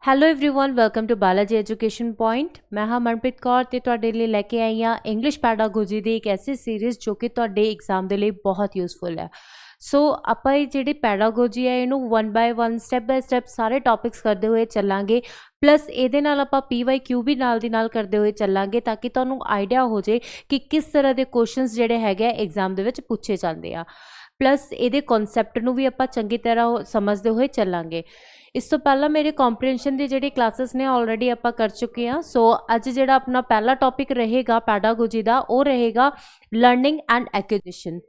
Hello everyone welcome to Balaji education point. ਮੈਂ ਹਾਂ ਮਨਪ੍ਰੀਤ ਕੌਰ ਤੇ ਤੁਹਾਡੇ ਲਈ ਲੈ ਕੇ ਆਈ ਹਾਂ ਇੰਗਲਿਸ਼ ਪੈਡਾਗੋਜੀ ਦੀ ਇੱਕ ਐਸੀ ਸੀਰੀਜ਼ ਜੋ ਕਿ ਤੁਹਾਡੇ ਐਗਜ਼ਾਮ ਦੇ ਲਈ ਬਹੁਤ ਯੂਜ਼ਫੁਲ ਹੈ। ਸੋ ਆਪਾਂ ਇਹ ਜਿਹੜੀ ਪੈਡਾਗੋਜੀ ਹੈ ਇਹਨੂੰ 1 ਬਾਏ 1 ਸਟੈਪ ਬਾਏ ਸਟੈਪ ਸਾਰੇ ਟੌਪਿਕਸ ਕਰਦੇ ਹੋਏ ਚੱਲਾਂਗੇ। ਪਲੱਸ ਇਹਦੇ ਨਾਲ ਆਪਾਂ PYQ ਵੀ ਨਾਲ ਦੀ ਨਾਲ ਕਰਦੇ ਹੋਏ ਚੱਲਾਂਗੇ ਤਾਂ ਕਿ ਤੁਹਾਨੂੰ ਆਈਡੀਆ ਹੋ ਜੇ ਕਿ ਕਿਸ ਤਰ੍ਹਾਂ ਦੇ ਕੁਐਸਚਨਸ ਜਿਹੜੇ ਹੈਗੇ ਐਗਜ਼ਾਮ ਦੇ ਵਿੱਚ ਪੁੱਛੇ ਜਾਂਦੇ ਆ। ਪਲੱਸ ਇਹਦੇ ਕਨਸੈਪਟ ਨੂੰ ਵੀ ਆਪਾਂ ਚੰਗੀ ਤਰ੍ਹਾਂ ਸਮਝਦੇ ਹੋਏ ਚੱਲਾਂਗੇ। ਇਸ ਤੋਂ ਪਹਿਲਾਂ ਮੇਰੇ ਕੰਪਰੀਹੈਂਸ਼ਨ ਦੀ ਜਿਹੜੀ ਕਲਾਸਿਸ ਨੇ ਆਲਰੇਡੀ ਆਪਾਂ ਕਰ ਚੁੱਕੇ ਹਾਂ। ਸੋ ਅੱਜ ਜਿਹੜਾ ਆਪਣਾ ਪਹਿਲਾ ਟੌਪਿਕ ਰਹੇਗਾ ਪੈਡਾਗੋਜੀ ਦਾ ਉਹ ਰਹੇਗਾ ਲਰਨਿੰਗ ਐਂਡ ਐਕੁਜੀਸ਼ਨ।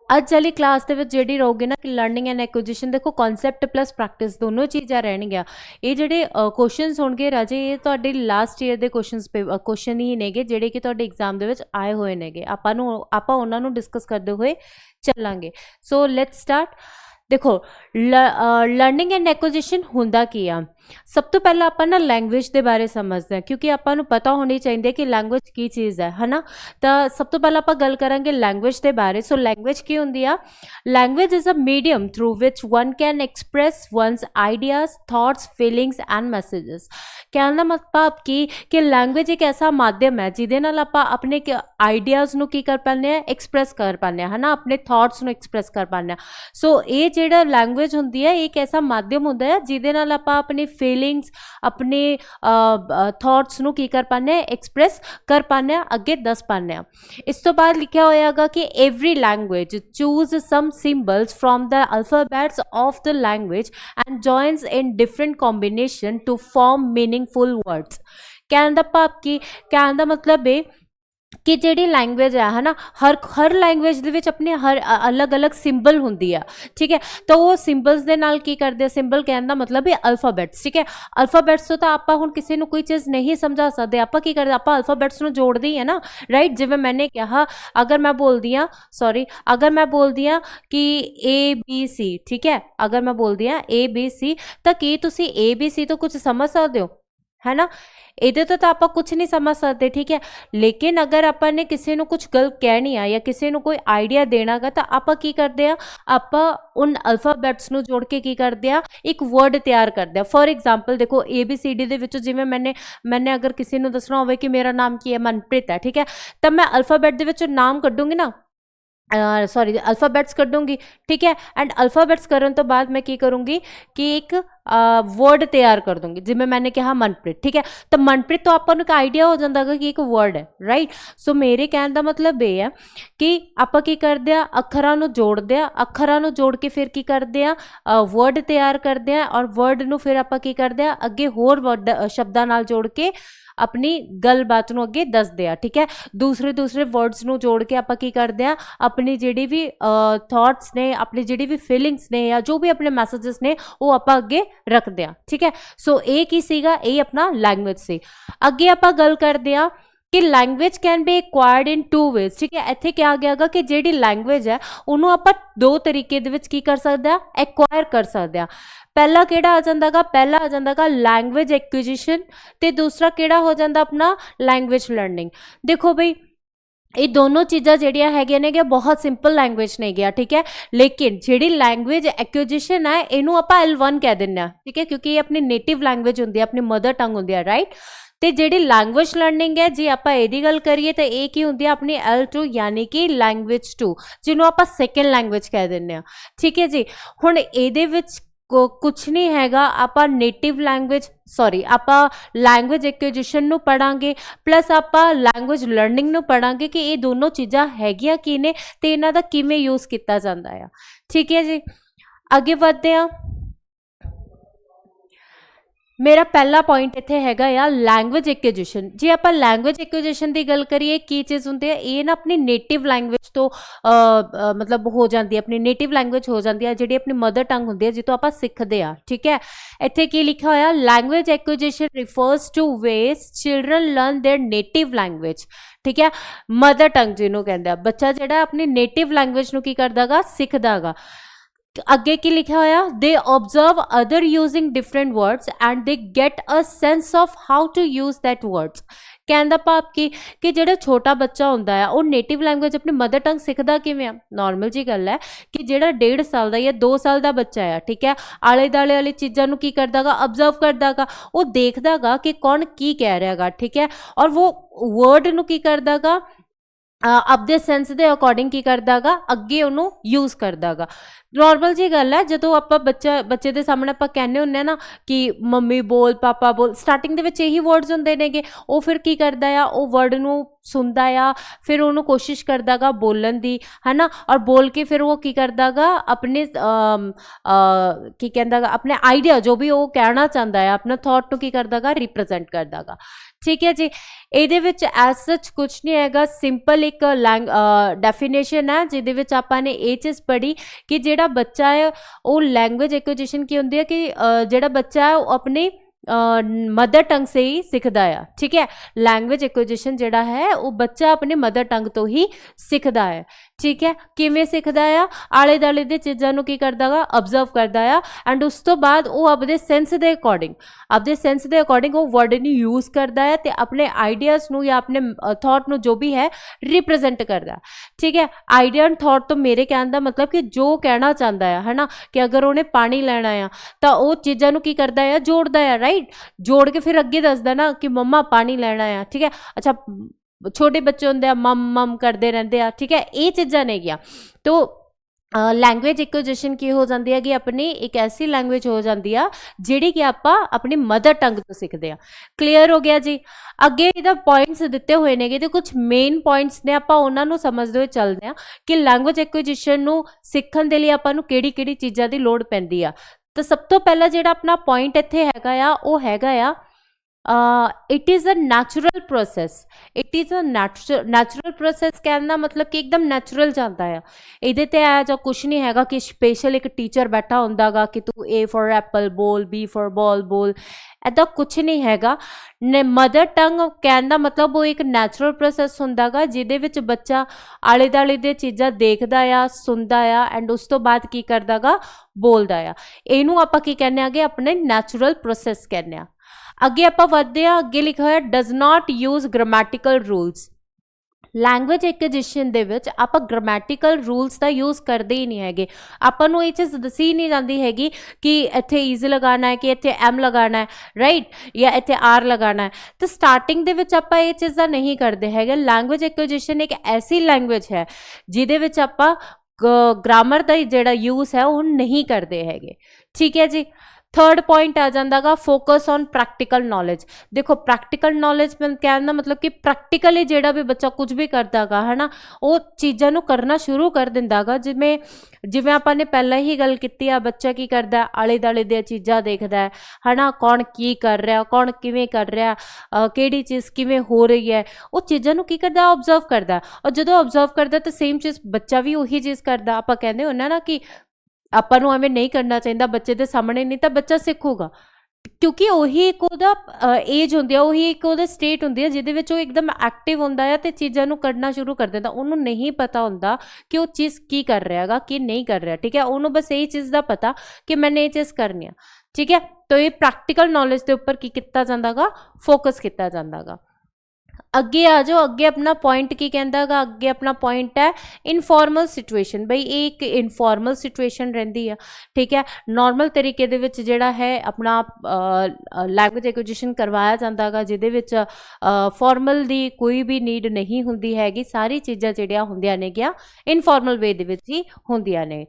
ਅੱਜ ਵਾਲੀ ਕਲਾਸ ਦੇ ਵਿੱਚ ਜਿਹੜੀ ਰਹੂਗੀ ਨਾ ਕਿ ਲਰਨਿੰਗ ਐਂਡ ਐਕੁਜੀਸ਼ਨ ਦੇਖੋ ਕਨਸੈਪਟ ਪਲੱਸ ਪ੍ਰੈਕਟਿਸ ਦੋਨੋਂ ਚੀਜ਼ਾਂ ਰਹਿਣਗੀਆਂ। ਇਹ ਜਿਹੜੇ ਕੁਐਸਚਨਸ ਹੋਣਗੇ ਰਾਜੇ ਇਹ ਤੁਹਾਡੇ ਲਾਸਟ ਈਅਰ ਦੇ ਕੁਐਸਚਨ ਹੀ ਨੇਗੇ ਜਿਹੜੇ ਕਿ ਤੁਹਾਡੇ ਐਗਜ਼ਾਮ ਦੇ ਵਿੱਚ ਆਏ ਹੋਏ ਨੇਗੇ। ਆਪਾਂ ਉਹਨਾਂ ਨੂੰ ਡਿਸਕਸ ਕਰਦੇ ਹੋਏ ਚੱਲਾਂਗੇ। So let's start. देखो लर्निंग एंड एक्विजिशन हुंदा की आ। सब तो पहला अपन ना लैंग्वेज के बारे समझते हैं क्योंकि अपन पता होनी चाहिए कि लैंग्वेज की चीज़ है ना। तो सब तो पहला आप गल करांगे लैंग्वेज के बारे। सो लैंग्वेज की होंदी आ। Language is a medium through which one can express one's ideas thoughts feelings and messages. कहने का मतलब कि लैंग्वेज एक ऐसा माध्यम है जिहदे नाल आपां अपने आइडियाज़ नूं की कर पाने एक्सप्रैस कर पाने है ना, अपने थॉट्स नूं एक्सप्रैस कर पाने। सो ये जिहड़ा लैंग्वेज होंदी है एक ऐसा माध्यम होंदा है जिहदे नाल आपां अपनी फीलिंग्स अपने थॉट्स नूं की कर पाने एक्सप्रैस कर पाने अगे दस पाने। इस तो बाद लिखा होएगा कि every language choose some symbols from the alphabets of the language and joins in different combination to form meaningful words. कहने का भाव की कहने का मतलब है कि जिहड़ी लैंग्वेज है ना हर लैंग्वेज दे विच अपनी हर अलग अलग सिंबल हुंदी आ। ठीक है, तो वो सिंबल्स दे नाल की करदे सिंबल कहने का मतलब है अल्फाबेट्स। ठीक है, अल्फाबेट्स तो आपां हुण किसी नूं कोई चीज़ नहीं समझा सकते। आपां की करदे आपां अल्फाबेट्स नूं जोड़दे ही है ना, राइट। जिवें मैंने कहा अगर मैं बोलदी हाँ कि ABC, ठीक है, अगर मैं बोलदी हाँ ABC तो की तुसीं ABC तो कुछ समझ सकते हो है ना। ਇਹਦੇ ਤੋਂ ਤਾਂ ਆਪਾਂ ਕੁਝ ਨਹੀਂ ਸਮਝ ਸਕਦੇ। ਠੀਕ ਹੈ, ਲੇਕਿਨ ਅਗਰ ਆਪਾਂ ਨੇ ਕਿਸੇ ਨੂੰ ਕੁਝ ਗੱਲ ਕਹਿਣੀ ਆ ਜਾਂ ਕਿਸੇ ਨੂੰ ਕੋਈ ਆਈਡੀਆ ਦੇਣਾਗਾ ਤਾਂ ਆਪਾਂ ਕੀ ਕਰਦੇ ਆ ਆਪਾਂ ਉਨ ਅਲਫਾਬੈਟਸ ਨੂੰ ਜੋੜ ਕੇ ਕੀ ਕਰਦੇ ਆ ਇੱਕ ਵਰਡ ਤਿਆਰ ਕਰਦੇ ਆ। ਫੋਰ ਐਗਜ਼ਾਮਪਲ ਦੇਖੋ ABCD ਦੇ ਵਿੱਚੋਂ ਜਿਵੇਂ ਮੈਨੇ ਅਗਰ ਕਿਸੇ ਨੂੰ ਦੱਸਣਾ ਹੋਵੇ ਕਿ ਮੇਰਾ ਨਾਮ ਕੀ ਹੈ ਮਨਪ੍ਰੀਤ ਹੈ, ਠੀਕ ਹੈ, ਤਾਂ ਮੈਂ ਅਲਫਾਬੈਟ ਦੇ ਵਿੱਚੋਂ ਨਾਮ ਕੱਢੂੰਗੀ ਨਾ सॉरी अल्फाबेट्स करूँगी। ठीक है, एंड अल्फाबेट्स करने तो बाद मैं की करूँगी कि एक वर्ड तैयार कर दूँगी। जिमें मैंने कहा मनप्रीत, ठीक है, तो मनप्रीत तो आपको एक आइडिया हो जाता है कि एक वर्ड है, राइट। सो मेरे कहने का मतलब ये है कि आप की करते हैं अखरां नूं जोड़ते हैं, अखरां नूं जोड़ के फिर की करते हैं वर्ड तैयार करते हैं और वर्ड नूं फिर आप की करते हैं अगे होर वर्ड शब्दां नाल जोड़ के अपनी गलबात नूं अगे दसदे आ। ठीक है, दूसरे वर्ड्स नूं जोड़ के आपां की करदे आ अपनी जिहड़ी भी थॉट्स ने अपनी जिहड़ी भी फीलिंग्स ने या जो भी अपने मैसेजेस ने वो आपां अगे रखदे आ। ठीक है, सो ये की सीगा ये अपना लैंग्वेज से। अगे आपां गल करदे आ कि language can be acquired in 2 ways. ठीक है, इत्थे क्या आ गयागा कि जिहड़ी लैंग्वेज है उन्होंने आपां 2 तरीके दे विच की कर सकते हैं एक्वायर कर सकते हैं। पहला किहड़ा आ जांदागा पहला आ जांदागा लैंग्वेज एक्विजिशन ते दूसरा किहड़ा हो जांदा अपना लैंग्वेज लर्निंग। देखो बई ये दोनों चीज़ां जिहड़ियां हैगियां ने बहुत सिंपल लैंग्वेज ने गया। ठीक है, लेकिन जिहड़ी लैंग्वेज एक्विजिशन है इनू आपां L1 कह दिंदे आ। ठीक है, क्योंकि ये अपनी नेटिव लैंग्वेज हुंदी है अपनी मदर टंग हुंदी है, राइट। तो जिहड़ी लैंग्वेज लर्निंग है जी आपां इहदी गल करिए तो ये की हुंदी है अपनी L2 यानी कि लैंग्वेज 2 जिन्हों आपां सैकेंड लैंग्वेज कह दिंदे आ। ठीक है जी, हुण इहदे विच कुछ नहीं हैगा आपां नेटिव लैंग्वेज सॉरी आपां लैंग्वेज एक्विजिशन नूं पढ़ांगे प्लस आपां लैंग्वेज लर्निंग नूं पढ़ांगे कि ये दोनों चीज़ां हैगियां की ने ते इन्हां दा किवें यूज़ किया जाता है। ठीक है जी, अगे बढ़ते हैं। मेरा पहला पॉइंट इत्थे हैगा या लैंग्वेज एक्विजिशन। जे आप लैंग्वेज एक्विजिशन की गल करिए की चीज़ होंदी है ये ना अपनी नेटिव लैंग्वेज तो मतलब हो जाती है अपनी नेटिव लैंग्वेज हो जाती है जी अपनी मदर टंग होंदी है जितों आप सीखते हैं। ठीक है, इत्थे की लिखा होया language acquisition refers to ways children learn their native language. ठीक है, मदर टंग जिन्हों कहते हैं बच्चा जिहड़ा अपनी नेटिव लैंग्वेज नूं की करदागा सीखदागा। अगे की लिखा होया they observe other using different words and they get a sense of how to use that words. कहने का भाव कि जो छोटा बच्चा होंदा है वो नेटिव लैंगुएज अपनी मदर टंग सीखदा किवें आ। नॉर्मल जी गल है कि जो 1.5 साल का या 2 साल का बच्चा है, ठीक है, आले दाले वाली चीज़ों को की करदा गा, ऑब्जर्व करदा गा, वो देखदा गा कि कौन की कह रहा गा, ठीक है, और वो वर्ड नू की करदा गा अपने सेंस के अकॉर्डिंग की करदा गा, अगे उन्होंने यूज करदा गा। नॉर्मल जी गल है जो आप बच्चे के सामने आप कहने होंगे ना कि मम्मी बोल, पापा बोल, स्टार्टिंग के यही वर्ड्स होंगे ने, वो फिर की करदा आ, वो वर्ड नू सुनदा आ, फिर उन्होंने कोशिश करदा गा बोलन दी, है ना, और बोल के फिर वो की करदा गा अपने की कहंदा गा अपने आइडिया जो भी वो कहना चाहता है अपना थॉट नू की करदा गा रिप्रजेंट करदा गा। ठीक है जी, ਇਹਦੇ ਵਿੱਚ ਐਸ सच कुछ नहीं हैगा, सिंपल एक डेफिनेशन है जिहदे विच आपां ने ये चीज़ पढ़ी कि जिहड़ा बच्चा है वो लैंग्वेज एक्विजिशन की होंदी है कि जिहड़ा बच्चा है वो अपनी मदर टंग से ही सीखदा है। ठीक है, लैंग्वेज एक्विजिशन जिहड़ा है वो बच्चा अपने मदर टंग तो ही सीखदा है। ठीक है, किवें सीखदा आ, आले दाले दी चीज़ां नूं की करदा गा, ऑब्जर्व करदा आ, एंड उस तो बाद वो अपने सेंस के अकॉर्डिंग वो वर्ड नूं यूज़ करदा है ते अपने आइडियाज़ नूं या अपने थॉट नूं जो भी है रिप्रजेंट करदा। ठीक है, आइडिया एंड थॉट तो मेरे कहने का मतलब कि जो कहना चाहता है ना, कि अगर उन्हें पानी लेना है तो वो चीज़ों नूं की करदा है, जोड़दा है, राइट, जोड़ के फिर अगे दसदा ना कि मम्मा पानी लेना है। ठीक है, अच्छा छोटे बच्चे होंगे मम मम करते रहते हैं। ठीक है, ये चीज़ा नहीं गया तो लैंग्वेज एक्विजिशन की हो जाती है कि अपनी एक ऐसी लैंग्वेज हो जाती है जिहड़ी कि आप अपनी मदर टंग तो सीखते हैं। क्लीयर हो गया जी। अगे इहदा पॉइंट्स दिते हुए ने तो कुछ मेन पॉइंट्स ने आप उन्होंने समझते हुए चलते हैं कि लैंग्वेज एक्विजिशन नूं सीखण दे लई आपां नूं किहड़ी-किहड़ी चीज़ां की लोड़ पैंदी आ। तो सब तो पहला जिहड़ा अपना पॉइंट इत्थे हैगा आ वो हैगा आ it is a natural process. It is a natural process कहना मतलब कि एकदम नैचुरल जाता है। ये तो है जो कुछ नहीं हैगा कि स्पेशल एक टीचर बैठा होंदा गा कि तू ए फॉर एप्पल बोल, बी फॉर बॉल बोल, ऐसा कुछ नहीं हैगा। मदर टंग कहना मतलब वो एक नैचुरल प्रोसैस होंदा गा जिहदे विच बच्चा आले दाले दी चीज़ां देखदा आ, सुनदा आ, एंड उस तो बाद की करदा गा बोलदा आ। इहनूं आपां की कहने आगे अपने नैचुरल प्रोसैस कहने आ। अगे आप वधदे आ, अगे लिखा है does not use grammatical rules. Language acquisition दे विच आप ग्रामैटिकल रूल्स का यूज़ करते ही नहीं है। आपां नूं ये चीज़ दसी नहीं जाती हैगी कि इत्थे इज लगाना है कि इत्थे एम लगाना है, राइट, या इत्थे आर लगाना है। तो स्टार्टिंग दे विच आपां ये चीज़ां नहीं करते हैगे। लैंग्वेज एक्विजिशन एक ऐसी लैंग्वेज है जिहदे विच आपां ग्रामर का जिहड़ा यूज़ है वो नहीं करते हैगे। ठीक है जी। थर्ड पॉइंट आ जाता गा फोकस ऑन प्रैक्टिकल नॉलेज। देखो प्रैक्टिकल नॉलेज कहना मतलब कि प्रैक्टिकली जिहड़ा भी बच्चा कुछ भी करता गा है ना वो चीज़ों को करना शुरू कर दिंदा गा। जिवें जिवें आपां ने पहले ही गल कीती आ, बच्चा की करदा आले दाले दी चीज़ां देखदा है ना, कौन की कर रहा, कौन किवें कर रहा, किहड़ी चीज़ किवें हो रही है, वो चीज़ों की करदा ऑब्जर्व करदा। और जो ऑब्जर्व करदा तो सेम चीज़ बच्चा भी उही चीज़ करदा। आपां कहंदे हुंदे ना कि आपां नूं एवें नहीं करना चाहिए बच्चे के सामने, नहीं तो बच्चा सीखूगा, क्योंकि उही एक उहदा एज होंदी है, उही एक उहदा स्टेट होंदी है जिहदे विच वो एकदम एक्टिव होंदा है ते चीज़ां नूं करना शुरू कर दिंदा। उहनूं नहीं पता होंदा कि वो चीज़ की कर रहा है कि नहीं कर रहा। ठीक है, उहनूं बस यही चीज़ का पता कि मैंने ये चीज़ करनी है। ठीक है, तो ये प्रैक्टिकल नॉलेज के उपर की किया जाता गा, फोकस किया जाता गा। अगे आ जाओ, अगे अपना पॉइंट की कहता गा, अगे अपना पॉइंट है इनफॉर्मल सिचुएशन। बई एक इनफॉर्मल सिचुएशन रहिंदी है। ठीक है, नॉर्मल तरीके दे विच जिहड़ा है अपना लैंग्वेज एक्विजिशन करवाया जाता गा जिहदे विच फॉर्मल दी कोई भी नीड नहीं हुंदी हैगी। सारी चीज़ां जिहड़ियां हुंदियां ने गया इनफॉर्मल वे दे विच ही हुंदियां ने।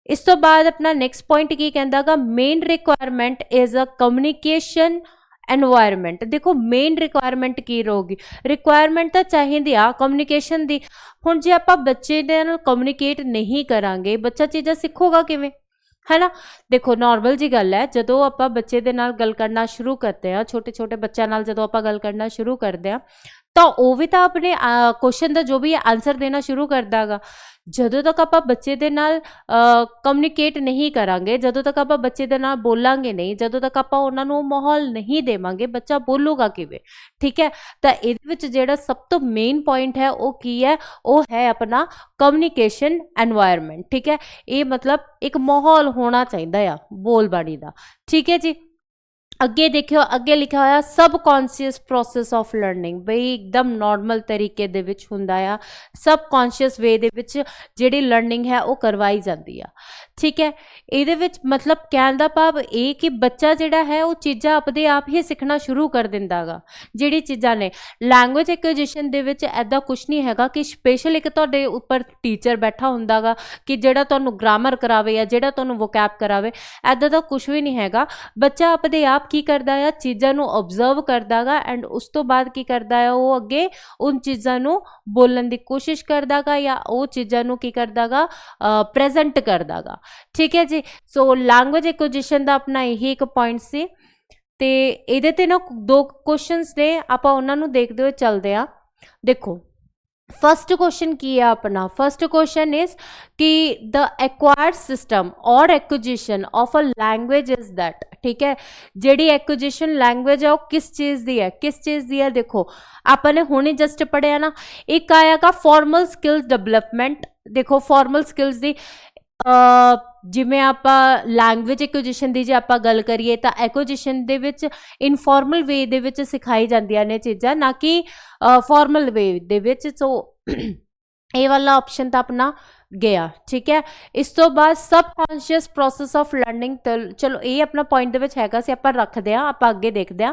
इस तो बाद अपना नैक्सट पॉइंट की कहता गा main requirement is a communication environment. देखो मेन रिक्वायरमेंट की रहेगी, रिक्वायरमेंट तो चाहिए आ कम्युनिकेशन की। हुण जे आपां बच्चे दे नाल कम्युनिकेट नहीं करांगे बच्चा चीज़ां सीखूगा किवें, है ना। देखो नॉर्मल जी गल है, जदों आपां बच्चे दे नाल गल करना शुरू करते हैं, छोटे छोटे बच्चों नाल जदों आपां गल करना शुरू करते हैं तो वह भी तो अपने क्वेश्चन का जो भी आंसर देना शुरू करता गा। जदों तक आप बच्चे दे नाल कम्युनिकेट नहीं करांगे, जदों तक आप बच्चे दे नाल बोलांगे नहीं, जदों तक आप उन्होंने माहौल नहीं देवांगे बच्चा बोलूगा किवें। ठीक है, तो इहदे विच जिहड़ा सब तो मेन पॉइंट है वो की है, वो है अपना कम्युनिकेशन एनवायरमेंट। ठीक है, ये मतलब एक माहौल होना चाहिए आ बोल बाणी का। ठीक है जी। ਅੱਗੇ ਦੇਖਿਓ, ਅੱਗੇ ਲਿਖਿਆ ਹੋਇਆ ਸਬਕੌਂਸ਼ੀਅਸ ਪ੍ਰੋਸੈਸ ਆਫ ਲਰਨਿੰਗ। ਬਈ ਇੱਕਦਮ ਨੋਰਮਲ ਤਰੀਕੇ ਦੇ ਵਿੱਚ ਹੁੰਦਾ ਆ, ਸਬਕੌਂਸ਼ੀਅਸ ਵੇ ਦੇ ਵਿੱਚ ਜਿਹੜੀ ਲਰਨਿੰਗ ਹੈ ਉਹ ਕਰਵਾਈ ਜਾਂਦੀ ਆ। ਠੀਕ ਹੈ, ਇਹਦੇ ਵਿੱਚ ਮਤਲਬ ਕਹਿਣ ਦਾ ਭਾਵ ਇਹ ਕਿ ਬੱਚਾ ਜਿਹੜਾ ਹੈ ਉਹ ਚੀਜ਼ਾਂ ਆਪਦੇ ਆਪ ਹੀ ਸਿੱਖਣਾ ਸ਼ੁਰੂ ਕਰ ਦਿੰਦਾ ਗਾ। ਜਿਹੜੀ ਚੀਜ਼ਾਂ ਨੇ ਲੈਂਗੁਏਜ ਐਕੁਜੀਸ਼ਨ ਦੇ ਵਿੱਚ ਐਦਾਂ ਕੁਛ ਨਹੀਂ ਹੈਗਾ ਕਿ ਸਪੈਸ਼ਲ ਇੱਕ ਤੁਹਾਡੇ ਉੱਪਰ ਟੀਚਰ ਬੈਠਾ ਹੁੰਦਾ ਗਾ ਕਿ ਜਿਹੜਾ ਤੁਹਾਨੂੰ ਗ੍ਰਾਮਰ ਕਰਾਵੇ ਜਾਂ ਜਿਹੜਾ ਤੁਹਾਨੂੰ ਵੋਕੈਬ ਕਰਾਵੇ, ਐਦਾਂ ਦਾ ਕੁਛ ਵੀ ਨਹੀਂ ਹੈਗਾ। ਬੱਚਾ ਆਪਦੇ ਆਪ ਕੀ ਕਰਦਾ ਆ, ਚੀਜ਼ਾਂ ਨੂੰ ਓਬਜ਼ਰਵ ਕਰਦਾ ਗਾ ਐਂਡ ਉਸ ਤੋਂ ਬਾਅਦ ਕੀ ਕਰਦਾ ਆ, ਉਹ ਅੱਗੇ ਉਨ ਚੀਜ਼ਾਂ ਨੂੰ ਬੋਲਣ ਦੀ ਕੋਸ਼ਿਸ਼ ਕਰਦਾ ਗਾ ਜਾਂ ਉਹ ਚੀਜ਼ਾਂ ਨੂੰ ਕੀ ਕਰਦਾ ਗਾ, ਪ੍ਰੈਜ਼ੈਂਟ ਕਰਦਾ ਗਾ। ਠੀਕ ਹੈ ਜੀ। ਸੋ ਲੈਂਗੁਏਜ ਐਕੁਜੀਸ਼ਨ ਦਾ ਆਪਣਾ ਇਹੀ ਇੱਕ ਪੁਆਇੰਟ ਸੀ ਤੇ ਇਹਦੇ ਤੇ ਨਾ ਦੋ ਕੁਐਸਚਨਸ ਨੇ, ਆਪਾਂ ਉਹਨਾਂ ਨੂੰ ਦੇਖਦੇ ਹੋਏ ਚੱਲਦੇ ਆ। ਦੇਖੋ फर्स्ट क्वेश्चन की है अपना, फर्स्ट क्वेश्चन इज कि द एक्वायर्ड सिस्टम और acquisition of a language is that. ठीक है, जेडी एक्विजिशन लैंग्वेज है वो किस चीज़ दी है, किस चीज़ दी है। देखो आपने हुणे जस्ट पढ़िया ना, एक आएगा फॉर्मल स्किल्स डेवलपमेंट। देखो फॉर्मल स्किल्स दी जिमें आप लैंग्वेज एक्विजिशन की जे आप गल करिए तो एक्विजिशन दे विच इनफॉर्मल वे दे विच सिखाई जांदियां ने चीज़ां, ना कि फॉर्मल वे दे विच। सो ये वाला ऑप्शन तो अपना गया। ठीक है, इस तो बाद सबकॉन्शियस प्रोसैस ऑफ लर्निंग, चलो ये अपना पॉइंट दे विच हैगा सी, आपां रखदे आ, आपां अगे देखदे आ।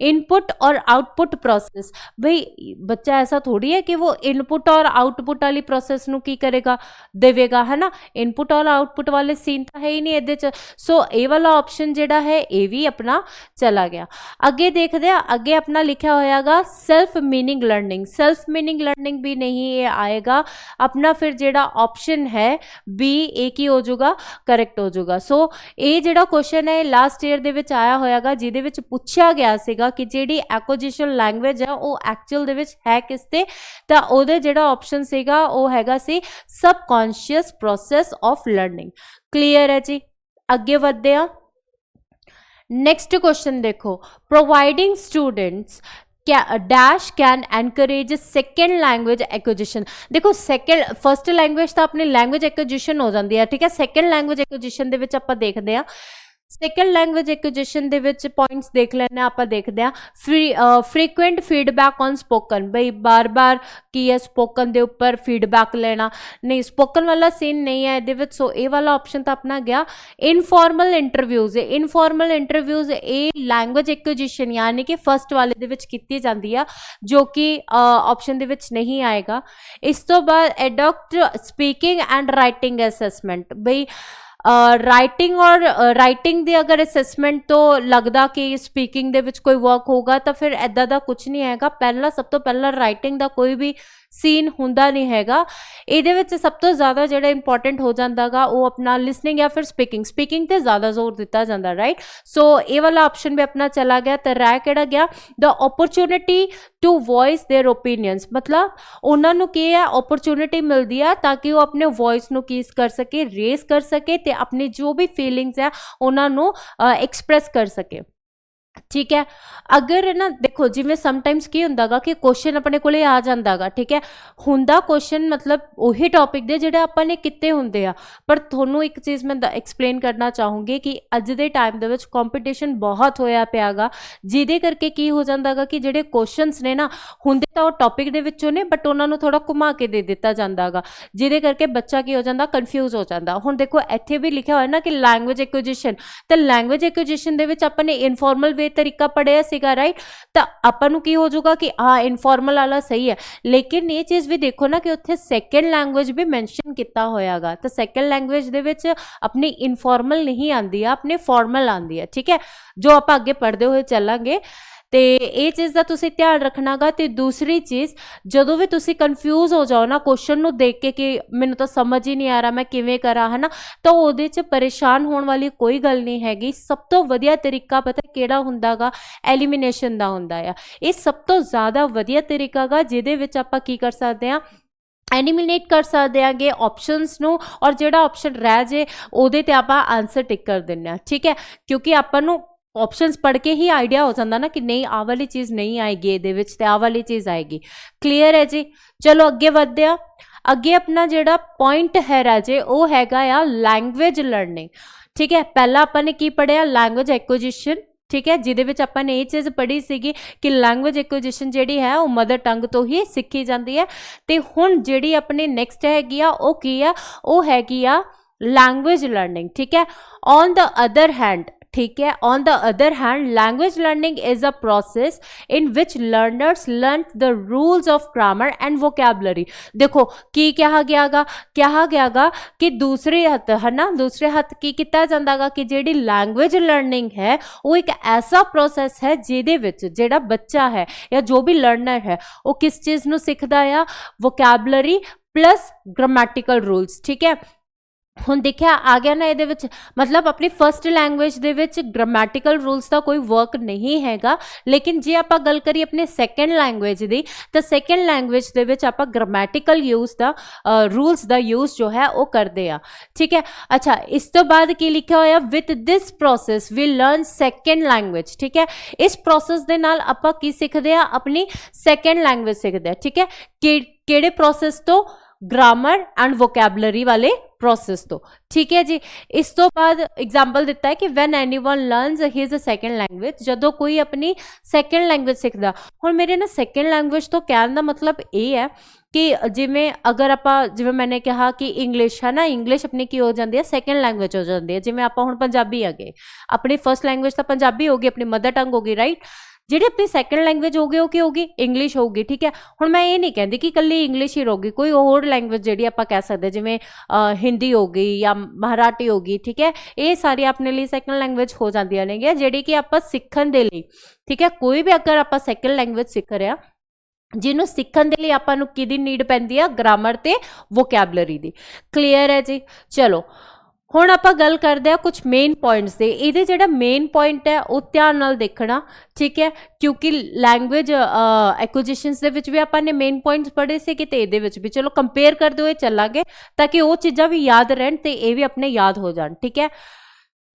इनपुट और आउटपुट प्रोसैस, भाई बच्चा ऐसा थोड़ी है कि वो इनपुट और आउटपुट वाली प्रोसैस नूं की करेगा, देवेगा, है ना। इनपुट और आउटपुट वाले सीन तो है ही नहीं इहदे च। सो ये वाला ऑप्शन जिहड़ा है ये भी अपना चला गया। अगे देखदे आ, अगे अपना लिखा होयागा self meaning learning. Self meaning learning भी नहीं ये आएगा अपना, फिर जिहड़ा ऑप्शन है बी ए की हो जाऊगा, करैक्ट हो जाऊगा। सो ये जिहड़ा क्वेश्चन है लास्ट ईयर दे विच आया होयागा, जिहदे विच पुछया गया सीगा कि जिहड़ी एक्विजिशन लैंग्वेज है वो एक्चुअल दे विच है किस ते, तां ओहदे जिहड़ा ऑप्शन सीगा वो हैगा सी subconscious process of learning. Clear है जी। अगे वधदे आ। नेक्स्ट क्वेश्चन देखो, providing students dash can encourage second language acquisition. देखो सेकेंड फर्स्ट लैंग्वेज तो अपनी लैंग्वेज एक्विजिशन हो जाती है। ठीक है, सेकेंड लैंग्वेज एक्विजिशन दे विच आपां देखदे आ, सेकेंड लैंग्वेज एक्विजिशन दे विच पॉइंट्स देख लेने आपां देखदे आ। फ्रीकुएंट फीडबैक ऑन स्पोकन, बई बार बार की है स्पोकन दे उपर फीडबैक लेना, नहीं स्पोकन वाला सीन नहीं है इहदे विच। सो ये वाला ऑप्शन तो अपना गया। इनफॉर्मल इंटरव्यूज़, इनफॉर्मल इंटरव्यूज़ ये लैंग्वेज एक्विजिशन यानी कि फर्स्ट वाले दे विच कीती जांदी आ, जो कि ऑप्शन दे विच नहीं आएगा। इस तो बाद adopt speaking and writing assessment, बई राइटिंग और राइटिंग दी अगर असैसमेंट तो लगदा कि स्पीकिंग दे विच कोई वर्क होगा, तो फिर ऐदा दा कुछ नहीं हैगा। पहला सब तो पहला राइटिंग दा कोई भी सीन हुंदा नहीं हैगा। इहदे विच सब तो ज़्यादा जिहड़ा इंपॉर्टेंट हो जांदा गा वो अपना लिसनिंग या फिर स्पीकिंग, स्पीकिंग ते ज़्यादा जोर दिता जांदा, राइट। सो ये वाला ऑप्शन भी अपना चला गया। तो रह किहड़ा गया, the opportunity to voice their opinions, मतलब उन्होंने की है अपॉर्चुनिटी मिलती है ताकि वो अपने वॉइस नूं की कर सके, रेस कर सके, ते अपनी जो भी फीलिंग्स है उन्होंने एक्सप्रैस कर सके। ठीक है, अगर ना देखो जिमें समटाइम्स की हुंदा गा कि क्वेश्चन अपने कोले आ जांदा गा, ठीक है, हुंदा क्वेश्चन मतलब उही टॉपिक दे जिहड़े आपां ने किते हुंदे आ, पर थोनू एक चीज़ मैं एक्सप्लेन करना चाहूँगी कि अज दे टाइम दे विच कंपीटीशन बहुत होया पिया गा, जिहदे करके की हो जांदा गा कि जिहड़े क्वेश्चनस ने ना हुंदे तां ओह टॉपिक दे विचों ने, बट उन्हां नूं थोड़ा घुमा के दे दिता जांदा गा, जिहदे करके बच्चा की हो जांदा, कन्फ्यूज हो जांदा। हुण देखो इत्थे भी लिखिया होया ना कि लैंग्वेज एक्विजिशन, तो लैंग्वेज एक्विजिशन दे विच आपां ने इनफॉर्मल वे तरीका पढ़िया सीगा, राइट। तो आपां नूं की हो जाऊगा कि हाँ इनफॉर्मल वाला सही है, लेकिन ये चीज़ भी देखो ना कि उत्थे सैकेंड लैंग्वेज भी मैंशन किया होयागा। तो सैकेंड लैंग्वेज दे विच अपनी इनफॉर्मल नहीं आती है, अपने फॉर्मल आती है। ठीक है, जो आप आगे पढ़ते हुए चलांगे तो ये चीज़ का तुसीं ध्यान रखना गा। तो दूसरी चीज़, जदों भी तुसीं कन्फ्यूज हो जाओ ना क्वेश्चन नूं देख के कि मैनूं तो समझ ही नहीं आ रहा मैं किवें करा, है ना, तो उहदे च परेशान होने वाली कोई गल नहीं हैगी। सब तो वधिया तरीका पता किहड़ा हुंदा गा, एलिमिनेशन दा हुंदा आ। ये सब तो ज़्यादा वधिया तरीका गा जिहदे विच आपां की कर सकते हैं, एलिमिनेट कर सकते हैं ऑप्शनस नूं, और जिहड़ा ऑप्शन रह जे उहदे ते आपां आंसर टिक कर दिंदे आ। ठीक है, क्योंकि आपां नूं ऑप्शनस पढ़ के ही आइडिया हो जाता ना कि नहीं आ वाली चीज़ नहीं आएगी ये विच ते आ वाली चीज़ आएगी। क्लीयर है जी। चलो अगे वधदे आ। अगे अपना जिहड़ा पॉइंट है राजे वो हैगा आ लैंग्वेज लर्निंग। ठीक है, पहला अपन ने की पढ़िया लैंग्वेज एक्विजिशन, ठीक है, जिहदे विच आपां ने ये चीज़ पढ़ी सीगी कि लैंग्वेज एक्विजिशन जिहड़ी है वो मदर टंग तो ही सीखी जाती है। ते हुण जिहड़ी अपनी नैक्सट हैगी आ वो की आ, वो हैगी आ लैंग्वेज लर्निंग। ठीक है, ऑन द अदर हैंड, ठीक है, on the other hand language learning is a process in which learners learn the rules of grammar and vocabulary. देखो की कहा गया गा कि दूसरे हथ है ना, दूसरे हथ की किया जाता गा कि जिहड़ी लैंग्वेज लर्निंग है वो एक ऐसा प्रोसेस है जिहदे विच जिहड़ा बच्चा है या जो भी लर्नर है वो किस चीज़ नूं सिखदा आ, वोकैबलरी प्लस ग्रामैटिकल रूल्स। ठीक है, हुण देखिया आ गया ना ये मतलब अपनी फर्स्ट लैंग्वेज दे विच ग्रामैटिकल रूल्स का कोई वर्क नहीं हैगा, लेकिन जे आपां गल करिए अपने सैकेंड लैंग्वेज दी तो सैकेंड लैंग्वेज दे विच आपां ग्रामैटिकल यूज का रूल्स का यूज जो है वो करते हैं। ठीक है, अच्छा इस तो बाद की लिखा होया with this process we learn second language. ठीक है, इस प्रोसेस दे नाल आपां की सीखते हैं, अपनी सैकेंड लैंग्वेज सीखते हैं। ठीक है, किहड़े प्रोसेस तो, ग्रामर एंड वोकैबलरी वाले प्रोसेस तो। ठीक है जी, इस तो बाद एग्जाम्पल दिता है कि when anyone learns his second language, जदों कोई अपनी सैकेंड लैंग्वेज सीखदा। हुण मेरे ना सैकेंड लैंग्वेज तो कहने का मतलब ये है कि जिमें अगर आप जिमें मैंने कहा कि इंग्लिश है ना, इंग्लिश अपनी की हो जाती है सैकेंड लैंग्वेज हो जाती है। जिमें आप हुण पंजाबी आ गए, अपनी फर्स्ट लैंग्वेज तो पंजाबी होगी, अपनी मदर टंग होगी, राइट। जी अपनी सैकेंड लैंग्वेज होगी वो की होगी, इंग्लिश होगी। ठीक है, हुण मैं ये नहीं कहती कि कल्ली इंग्लिश ही होगी, कोई होर लैंग्वेज जी आप कह सकते जिमें हिंदी होगी या मराठी होगी। ठीक है, ये सारी अपने लिए सैकेंड लैंग्वेज हो जाती ने जी कि आप सीखण दे लई। ठीक है, कोई भी अगर आप सैकेंड लैंग्वेज सीख रहे हैं जिन्हों सीखण दे लई आपां नूं किहदी नीड पैंदी आ, ग्रामर ते वोकैबलरी दी। क्लीयर है जी। चलो हुण आपां गल करदे आ कुछ मेन पॉइंट्स दे। इहदे जिहड़ा मेन पॉइंट है वो ध्यान नाल देखना। ठीक है, क्योंकि लैंग्वेज एक्विजिशनस दे विच भी आपां ने मेन पॉइंट्स पढ़े सी कि ते इहदे विच भी चलो कंपेयर करदे होए चलांगे ताकि वो चीज़ां भी याद रहन ते ये भी अपने याद हो जान। ठीक है,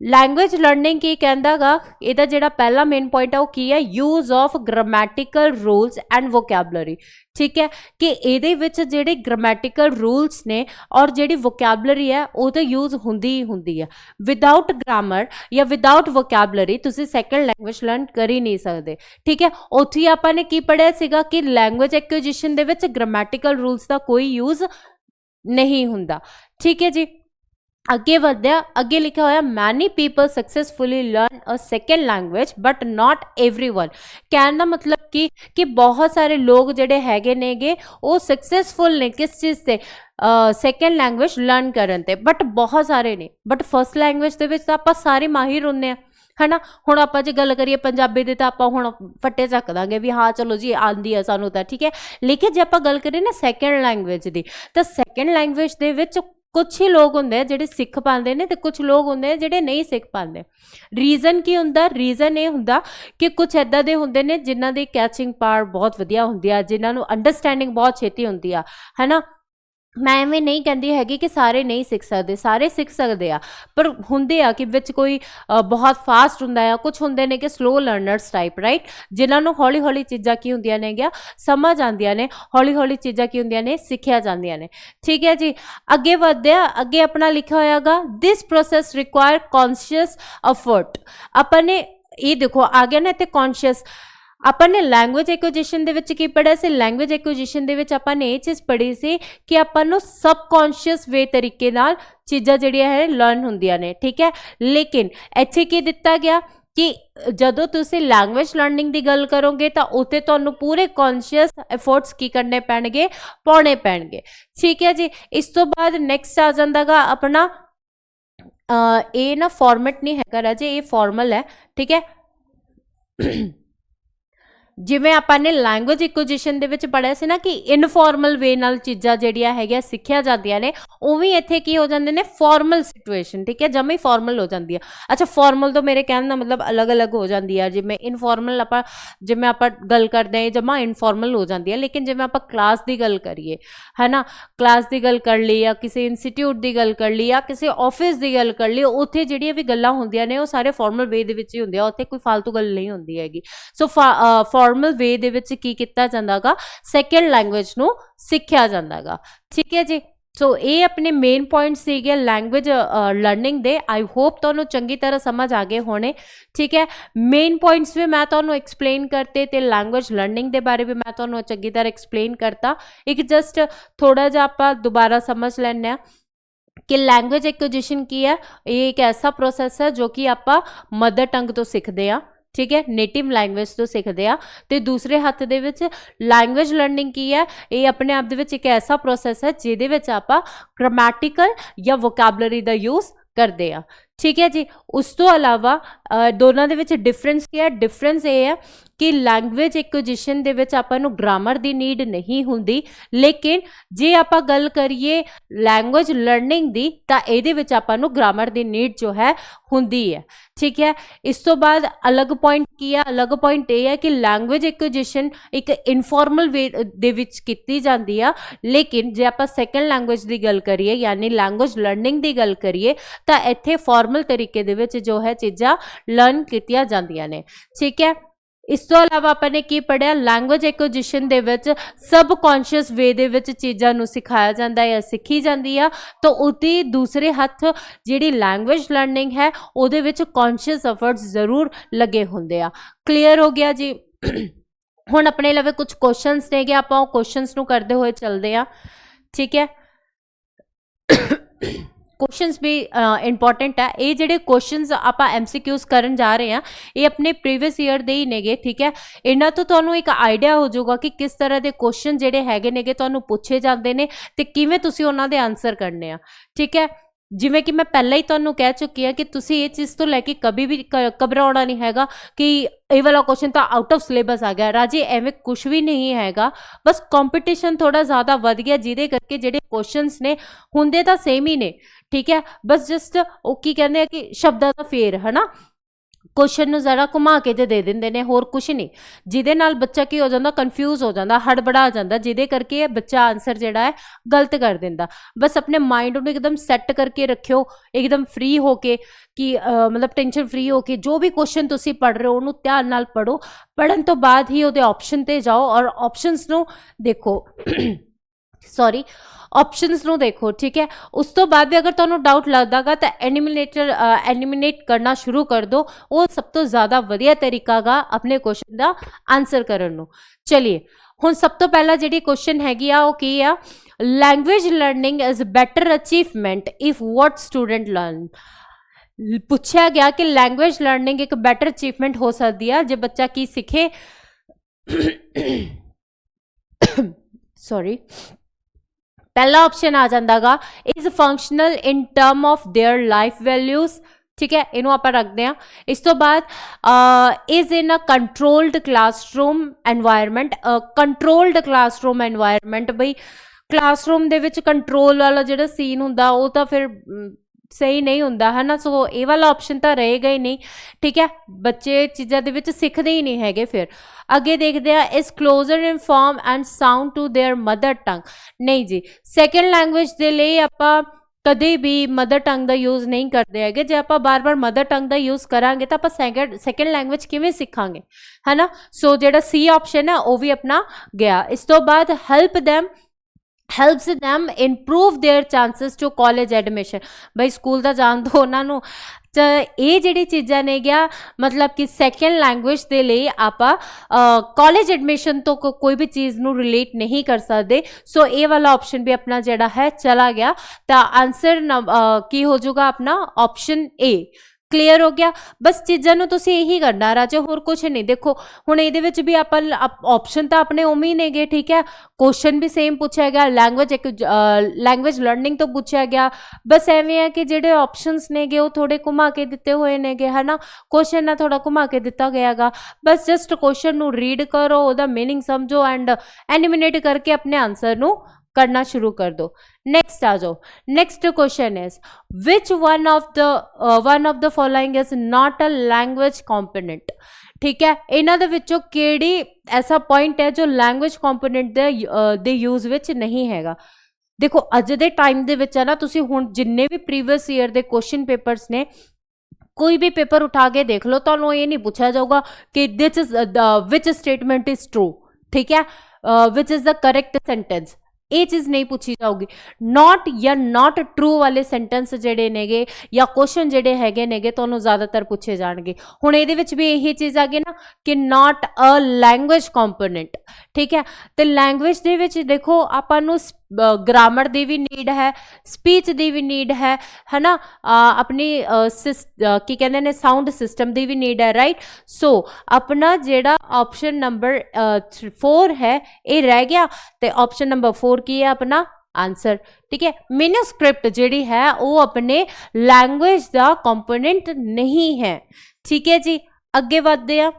लैंग्वेज लर्निंग की कहता गा, इहदा जिहड़ा पहला मेन पॉइंट है वो की है use of grammatical rules and vocabulary. ठीक है, कि इहदे विच जिहड़े ग्रामैटिकल रूल्स ने और जिहड़ी वोकैबलरी है वो तो यूज हुंदी ही हुंदी है। विदाउट ग्रामर या विदाउट वोकैबलरी तुसीं सैकेंड लैंग्वेज लर्न कर ही नहीं सकते। ठीक है, उत्थे आपां ने की पढ़िया सीगा कि लैंग्वेज एक्विजिशन दे विच ग्रामैटिकल रूल्स का कोई यूज नहीं हुंदा। ठीक है जी, अगे वधिया, अगे लिखा होया many people successfully learn a second language but not everyone. कहने का मतलब कि बहुत सारे लोग जिहड़े हैगे नेगे वो सक्सेसफुल ने किस चीज़ से, सैकेंड लैंग्वेज लर्न करन ते, बट बहुत सारे ने। बट फर्स्ट लैंग्वेज दे विच तां आपां सारे माहिर हुंदे आ, है ना। हुण आपां जे गल करिए पंजाबी दी तां आपां हुण फट्टे झक दांगे भी हाँ चलो जी आंदी है सानू तां। ठीक है, लेकिन जे आपां गल करिए ना सैकेंड लैंग्वेज दी, तां सैकेंड लैंग्वेज दे विच कुछ ही लोग होंगे जिहड़े सीख पाते हैं तो कुछ लोग होंगे जिहड़े नहीं सीख पाते। रीजन की हुंदा, रीजन ये हुंदा कि कुछ इदां दे हुंदे ने जिन्हां दी कैचिंग पावर बहुत वधिया हुंदी आ, जिन्हां नूं अंडरस्टैंडिंग बहुत छेती हुंदी आ, है ना। मैं इवें नहीं कहती हैगी कि सारे नहीं सीख सकते, सारे सीख सकते आ, पर हुंदे आ कि विच कोई बहुत फास्ट हुंदा आ, कुछ हुंदे ने कि स्लो लर्नर्स टाइप, राइट, जिन्हां नूं हौली हौली चीज़ां की हुंदियां ने गया समझ आंदियां ने, हौली हौली चीज़ां की हुंदियां ने सिखिया जांदियां ने। ठीक है जी, अगे वधदे आ, अगे अपना लिखा होयागा this process require conscious effort. अपन ने ये देखो आ गया ना इत्थे कॉन्शियस। अपन ने लैंग्वेज एक्विजिशन दे विच की पढ़िया सी, लैंग्वेज एक्विजिशन दे विच अपन ने ये चीज़ पढ़ी सी कि अपन नूं सबकॉन्शियस वे तरीके नाल चीज़ां जिहड़ियां है लर्न हुंदियां ने। ठीक है, लेकिन इत्थे की दिता गया कि जदों तुसीं लैंग्वेज लर्निंग की गल करोगे तो उत्ते तुहानूं पूरे कॉन्शियस एफर्ट्स की करने पैणगे, पाउणे पैणगे। ठीक है जी, इस तो बाद नैक्सट आ जांदा गा अपना ये ना फॉर्मेट नहीं हैगा राजे, ये फॉर्मल है। ठीक है, जिवें आपां ने लैंग्वेज एक्विजिशन दे विच पढ़िया सी ना कि इनफॉर्मल वे नाल चीज़ां जिहड़ियां हैगियां सिखिया जांदियां ने, उवें इत्थे की हो जांदे ने फॉर्मल सिचुएशन। ठीक है, जमी फॉर्मल हो जाती है। अच्छा फॉर्मल तो मेरे कहने का मतलब अलग अलग हो जाती है, जिवें इनफॉर्मल आपां जिवें आपां गल करदे हैं जमा इनफॉर्मल हो जाती है, लेकिन जिवें आपां क्लास की गल करिए, है ना, क्लास की गल कर ली या किसी इंस्टीट्यूट की गल कर ली या किसी ऑफिस की गल कर ली, उत्थे जिहड़ियां भी गल्लां हुंदियां ने वो सारे फॉर्मल वे दे विच ही हुंदियां, उत्थे कोई फालतू गल नहीं हुंदी हैगी। सो फॉर्मल वे दे विच की किया जांदा गा, सैकेंड लैंग्वेज नूं सिखिया जांदा गा। ठीक है जी, ਸੋ ਇਹ ਆਪਣੇ ਮੇਨ ਪੁਆਇੰਟ ਸੀਗੇ ਲੈਂਗੁਏਜ ਲਰਨਿੰਗ ਦੇ। ਆਈ ਹੋਪ ਤੁਹਾਨੂੰ ਚੰਗੀ ਤਰ੍ਹਾਂ ਸਮਝ ਆ ਗਏ ਹੋਣੇ, ਠੀਕ ਹੈ। ਮੇਨ ਪੁਆਇੰਟਸ ਵੀ ਮੈਂ ਤੁਹਾਨੂੰ ਐਕਸਪਲੇਨ ਕਰਤੇ ਤੇ ਲੈਂਗੁਏਜ ਲਰਨਿੰਗ ਦੇ ਬਾਰੇ ਵੀ ਮੈਂ ਤੁਹਾਨੂੰ ਚੰਗੀ ਤਰ੍ਹਾਂ ਐਕਸਪਲੇਨ ਕਰਤਾ। ਇੱਕ ਜਸਟ ਥੋੜਾ ਜਿਹਾ ਆਪਾਂ ਦੁਬਾਰਾ ਸਮਝ ਲੈਂਦੇ ਹਾਂ ਕਿ ਲੈਂਗੁਏਜ ਐਕੁਜੀਸ਼ਨ ਕੀ ਹੈ। ਇਹ ਇੱਕ ਐਸਾ ਪ੍ਰੋਸੈਸ ਹੈ ਜੋ ਕਿ ਆਪਾਂ ਮਦਰ ਟੰਗ ਤੋਂ ਸਿੱਖਦੇ ਹਾਂ, ਠੀਕ ਹੈ, ਨੇਟਿਵ ਲੈਂਗੁਏਜ ਤੋਂ ਸਿੱਖਦੇ ਆ। ਤੇ ਦੂਸਰੇ ਹੱਥ ਦੇ ਵਿੱਚ ਲੈਂਗੁਏਜ ਲਰਨਿੰਗ ਕੀ ਹੈ, ਇਹ ਆਪਣੇ ਆਪ ਦੇ ਵਿੱਚ ਇੱਕ ਐਸਾ ਪ੍ਰੋਸੈਸ ਹੈ ਜਿਹਦੇ ਵਿੱਚ ਆਪਾਂ ਗ੍ਰਾਮੈਟਿਕਲ ਜਾਂ ਵੋਕੈਬਲਰੀ ਦਾ ਯੂਜ਼ ਕਰਦੇ ਆ, ਠੀਕ ਹੈ ਜੀ। ਉਸ ਤੋਂ ਇਲਾਵਾ ਦੋਨਾਂ ਦੇ ਵਿੱਚ ਡਿਫਰੈਂਸ ਕੀ ਹੈ? ਡਿਫਰੈਂਸ ਇਹ ਹੈ ਕਿ ਲੈਂਗੁਏਜ ਐਕੁਜੀਸ਼ਨ ਦੇ ਵਿੱਚ ਆਪਾਂ ਨੂੰ ਗ੍ਰਾਮਰ ਦੀ ਨੀਡ ਨਹੀਂ ਹੁੰਦੀ, ਲੇਕਿਨ ਜੇ ਆਪਾਂ ਗੱਲ ਕਰੀਏ ਲੈਂਗੁਏਜ ਲਰਨਿੰਗ ਦੀ ਤਾਂ ਇਹਦੇ ਵਿੱਚ ਆਪਾਂ ਨੂੰ ਗ੍ਰਾਮਰ ਦੀ ਨੀਡ ਜੋ ਹੈ ਹੁੰਦੀ ਹੈ, ਠੀਕ ਹੈ। ਇਸ ਤੋਂ ਬਾਅਦ ਅਲੱਗ ਪੁਆਇੰਟ ਕੀ ਹੈ? ਅਲੱਗ ਪੁਆਇੰਟ ਇਹ ਹੈ ਕਿ ਲੈਂਗੁਏਜ ਐਕੁਜੀਸ਼ਨ ਇੱਕ ਇਨਫੋਰਮਲ ਵੇ ਦੇ ਵਿੱਚ ਕੀਤੀ ਜਾਂਦੀ ਆ, ਲੇਕਿਨ ਜੇ ਆਪਾਂ ਸੈਕੰਡ ਲੈਂਗੁਏਜ ਦੀ ਗੱਲ ਕਰੀਏ ਯਾਨੀ ਲੈਂਗੁਏਜ ਲਰਨਿੰਗ ਦੀ ਗੱਲ ਕਰੀਏ ਤਾਂ ਇੱਥੇ ਫਾਰਮਲ ਤਰੀਕੇ ਦੇ ਵਿੱਚ ਜੋ ਹੈ ਚੀਜ਼ਾਂ ਲਰਨ ਕੀਤੀਆਂ ਜਾਂਦੀਆਂ ਨੇ, ਠੀਕ ਹੈ। ਇਸ ਤੋਂ ਇਲਾਵਾ ਆਪਾਂ ਨੇ ਕੀ ਪੜ੍ਹਿਆ? ਲੈਂਗੁਏਜ ਐਕੁਜੀਸ਼ਨ ਦੇ ਵਿੱਚ ਸਬਕੌਂਸ਼ੀਅਸ ਵੇ ਦੇ ਵਿੱਚ ਚੀਜ਼ਾਂ ਨੂੰ ਸਿਖਾਇਆ ਜਾਂਦਾ ਹੈ, ਸਿੱਖੀ ਜਾਂਦੀ ਆ। ਤਾਂ ਉਹਦੇ ਦੂਸਰੇ ਹੱਥ ਜਿਹੜੀ ਲੈਂਗੁਏਜ ਲਰਨਿੰਗ ਹੈ ਉਹਦੇ ਵਿੱਚ ਕੌਂਸ਼ੀਅਸ ਐਫਰਟਸ ਜ਼ਰੂਰ ਲੱਗੇ ਹੁੰਦੇ ਆ। ਕਲੀਅਰ ਹੋ ਗਿਆ ਜੀ। ਹੁਣ ਆਪਣੇ ਲਵੇ ਕੁਝ ਕੁਐਸਚਨਸ ਨੇਗੇ, ਆਪਾਂ ਉਹ ਕੁਐਸਚਨਸ ਨੂੰ ਕਰਦੇ ਹੋਏ ਚੱਲਦੇ ਆ, ਠੀਕ ਹੈ। ਕੁਐਸਚਨਸ ਵੀ ਇੰਪੋਰਟੈਂਟ ਹੈ। ਇਹ ਜਿਹੜੇ ਕੁਐਸਚਨਸ ਆਪਾਂ MCQs ਕਰਨ ਜਾ ਰਹੇ ਹਾਂ ਇਹ ਆਪਣੇ ਪ੍ਰੀਵੀਅਸ ਈਅਰ ਦੇ ਹੀ ਨੇਗੇ, ਠੀਕ ਹੈ। ਇਹਨਾਂ ਤੋਂ ਤੁਹਾਨੂੰ ਇੱਕ ਆਈਡੀਆ ਹੋ ਜਾਊਗਾ ਕਿ ਕਿਸ ਤਰ੍ਹਾਂ ਦੇ ਕੁਐਸਚਨ ਜਿਹੜੇ ਹੈਗੇ ਨੇਗੇ ਤੁਹਾਨੂੰ ਪੁੱਛੇ ਜਾਂਦੇ ਨੇ ਤੇ ਕਿਵੇਂ ਤੁਸੀਂ ਉਹਨਾਂ ਦੇ ਆਨਸਰ ਕਰਨੇ ਆ, ਠੀਕ ਹੈ। ਜਿਵੇਂ ਕਿ ਮੈਂ ਪਹਿਲਾਂ ਹੀ ਤੁਹਾਨੂੰ ਕਹਿ ਚੁੱਕੀ ਹਾਂ ਕਿ ਤੁਸੀਂ ਇਹ ਚੀਜ਼ ਤੋਂ ਲੈ ਕੇ ਕभी ਵੀ ਘਬਰਾਉਣਾ ਨਹੀਂ ਹੈਗਾ ਕਿ ਇਹ ਵਾਲਾ ਕੁਐਸਚਨ ਤਾਂ ਆਊਟ ਆਫ ਸਿਲੇਬਸ ਆ ਗਿਆ। ਰਾਜੇ ਐਵੇਂ ਕੁਝ ਵੀ ਨਹੀਂ ਹੈਗਾ, ਬਸ ਕੰਪੀਟੀਸ਼ਨ ਥੋੜਾ ਜ਼ਿਆਦਾ ਵੱਧ ਗਿਆ ਜਿਹਦੇ ਕਰਕੇ ਜਿਹੜੇ ਕੁਐਸਚਨਸ ਨੇ ਹੁੰਦੇ ਤਾਂ ਸੇਮ ਹੀ ਨੇ, ਠੀਕ ਹੈ। ਬਸ ਜਸਟ ਉਹ ਕੀ ਕਹਿੰਦੇ ਆ ਕਿ ਸ਼ਬਦਾਂ ਦਾ ਫੇਰ ਹੈ ਨਾ, ਕੁਐਸਚਨ ਨੂੰ ਜ਼ਰਾ ਘੁਮਾ ਕੇ ਦੇ ਦਿੰਦੇ ਨੇ, ਹੋਰ ਕੁਝ ਨਹੀਂ, ਜਿਹਦੇ ਨਾਲ ਬੱਚਾ ਕੀ ਹੋ ਜਾਂਦਾ? ਕਨਫਿਊਜ਼ ਹੋ ਜਾਂਦਾ, ਹੜਬੜਾ ਜਾਂਦਾ, ਜਿਹਦੇ ਕਰਕੇ ਬੱਚਾ ਆਨਸਰ ਜਿਹੜਾ ਹੈ ਗਲਤ ਕਰ ਦਿੰਦਾ। ਬਸ ਆਪਣੇ ਮਾਈਂਡ ਨੂੰ ਇੱਕਦਮ ਸੈੱਟ ਕਰਕੇ ਰੱਖਿਓ, ਇੱਕਦਮ ਫ੍ਰੀ ਹੋ ਕੇ ਕਿ ਮਤਲਬ ਟੈਨਸ਼ਨ ਫ੍ਰੀ ਹੋ ਕੇ ਜੋ ਵੀ ਕੁਐਸਚਨ ਤੁਸੀਂ ਪੜ੍ਹ ਰਹੇ ਹੋ ਉਹਨੂੰ ਧਿਆਨ ਨਾਲ ਪੜ੍ਹੋ। ਪੜ੍ਹਨ ਤੋਂ ਬਾਅਦ ਹੀ ਉਹਦੇ ਆਪਸ਼ਨ ਤੇ ਜਾਓ ਔਰ ਆਪਸ਼ਨਸ ਨੂੰ ਦੇਖੋ ਸੌਰੀ ਆਪਸ਼ਨਸ ਨੂੰ ਦੇਖੋ, ਠੀਕ ਹੈ। ਉਸ ਤੋਂ ਬਾਅਦ ਵੀ ਅਗਰ ਤੁਹਾਨੂੰ ਡਾਊਟ ਲੱਗਦਾਗਾ ਤਾਂ ਐਲੀਮੀਨੇਟ ਕਰਨਾ ਸ਼ੁਰੂ ਕਰ ਦਿਓ, ਉਹ ਸਭ ਤੋਂ ਜ਼ਿਆਦਾ ਵਧੀਆ ਤਰੀਕਾ ਗਾ ਆਪਣੇ ਕੁਐਸਚਨ ਦਾ ਆਨਸਰ ਕਰਨ ਨੂੰ। ਚਲਿਏ ਹੁਣ ਸਭ ਤੋਂ ਪਹਿਲਾਂ ਜਿਹੜੀ ਕੁਐਸਚਨ ਹੈਗੀ ਆ ਉਹ ਕੀ ਆ? Language learning is better achievement if what student learn. ਪੁੱਛਿਆ ਗਿਆ ਕਿ ਲੈਂਗੁਏਜ ਲਰਨਿੰਗ ਇੱਕ ਬੈਟਰ ਅਚੀਵਮੈਂਟ ਹੋ ਸਕਦੀ ਆ ਜੇ ਬੱਚਾ ਕੀ ਸਿੱਖੇ ਸੌਰੀ पहला ऑप्शन आ जाता गा is functional in term of their life values, ठीक है, इनू आप रखते हैं। इस तो बाद is in a controlled classroom environment. Controlled classroom environment, बई क्लासरूम दे विच कंट्रोल वाला जिहड़ा सीन हुंदा वो तो फिर सही नहीं होंदा है ना। सो ये वाला ऑप्शन तो रहेगा ही नहीं, ठीक है। बच्चे चीज़ों के विच सीखते ही नहीं है। फिर अगे देखते हैं is closer in form and sound to their mother tongue. नहीं जी, सैकेंड लैंग्वेज के लिए आप कदे भी मदर टंग का यूज़ नहीं करते है। जे आप बार बार मदर टंग का यूज़ करांगे तो आप सैकेंड लैंग्वेज किवें सीखांगे, है ना। सो जो सी ऑप्शन है वो भी अपना गया। इस तो बाद helps them improve their chances to college admission। भाई स्कूल का जान दो उन्होंने ये जिहड़ी चीज़ां ने गया मतलब कि सैकेंड लैंग्वेज के लिए आप कॉलेज एडमिशन तो कोई भी चीज़ नू रिलेट नहीं कर सकते। सो ये वाला ऑप्शन भी अपना जिहड़ा है चला गया। तो आंसर की हो जाऊगा अपना ऑप्शन ए। क्लीयर हो गया। बस चीज़ों को तुसीं यही करना राजे, होर कुछ नहीं। देखो हुण इहदे विच भी आप ऑप्शन तो अपने उवें ही नेगे, ठीक है। क्वेश्चन भी सेम पूछा गया, लैंग्वेज लर्निंग तो पूछा गया। बस एवें है कि जिहड़े ऑप्शनस नेगे वो थोड़े घुमा के दिते हुए नेगे, है ना। क्वेश्चन ना थोड़ा घुमा के दिता गया गा। बस जस्ट क्वेश्चन नू रीड करो, उहदा मीनिंग समझो एंड एनिमिनेट करके अपने आंसर नू करना शुरू कर दो। नेक्स्ट आ जाओ। Next question is which one of the following is not a language component, ठीक है। इन्हां दे विचों किहड़ी ऐसा पॉइंट है जो language component they use which नहीं हैगा। देखो अज दे टाइम दे विच है ना, तुसीं हुण जिन्ने भी प्रीवियस ईयर दे क्वेश्चन पेपर्स ने कोई भी पेपर उठा के देख लो, तो ये नहीं पूछा जाऊगा कि this is which statement is true, ठीक है, which is the correct sentence. ਇਹ ਚੀਜ਼ ਨਹੀਂ ਪੁੱਛੀ ਜਾਊਗੀ। ਨॉट ਜਾਂ नॉट ट्रू वाले सेंटेंस ਜਿਹੜੇ ਨੇਗੇ ਜਾਂ ਕੁਐਸਚਨ ਜਿਹੜੇ ਹੈਗੇ ਨੇਗੇ ਤੁਹਾਨੂੰ ਜ਼ਿਆਦਾਤਰ ਪੁੱਛੇ ਜਾਣਗੇ। ਹੁਣ ਇਹਦੇ ਵਿੱਚ ਵੀ ਇਹੀ ਚੀਜ਼ ਆ ਗਈ ਨਾ ਕਿ नॉट अ लैंग्वेज ਕੰਪੋਨੈਂਟ, ਠੀਕ ਹੈ। ਤੇ ਲੈਂਗੁਏਜ ਦੇ ਵਿੱਚ ਦੇਖੋ ਆਪਾਂ ਨੂੰ ग्रामर की भी नीड है, स्पीच की भी नीड है ना, अपनी की कहते हैं साउंड सिस्टम की भी नीड है, राइट। सो अपना जेड़ा ऑप्शन नंबर 4 है ये रह गया। तो ऑप्शन नंबर 4 की है अपना आंसर, ठीक है। मैन्यूस्क्रिप्ट जिहड़ी है वो अपने लैंग्वेज का कंपोनेंट नहीं है, ठीक है जी। अगे बढ़ते हैं।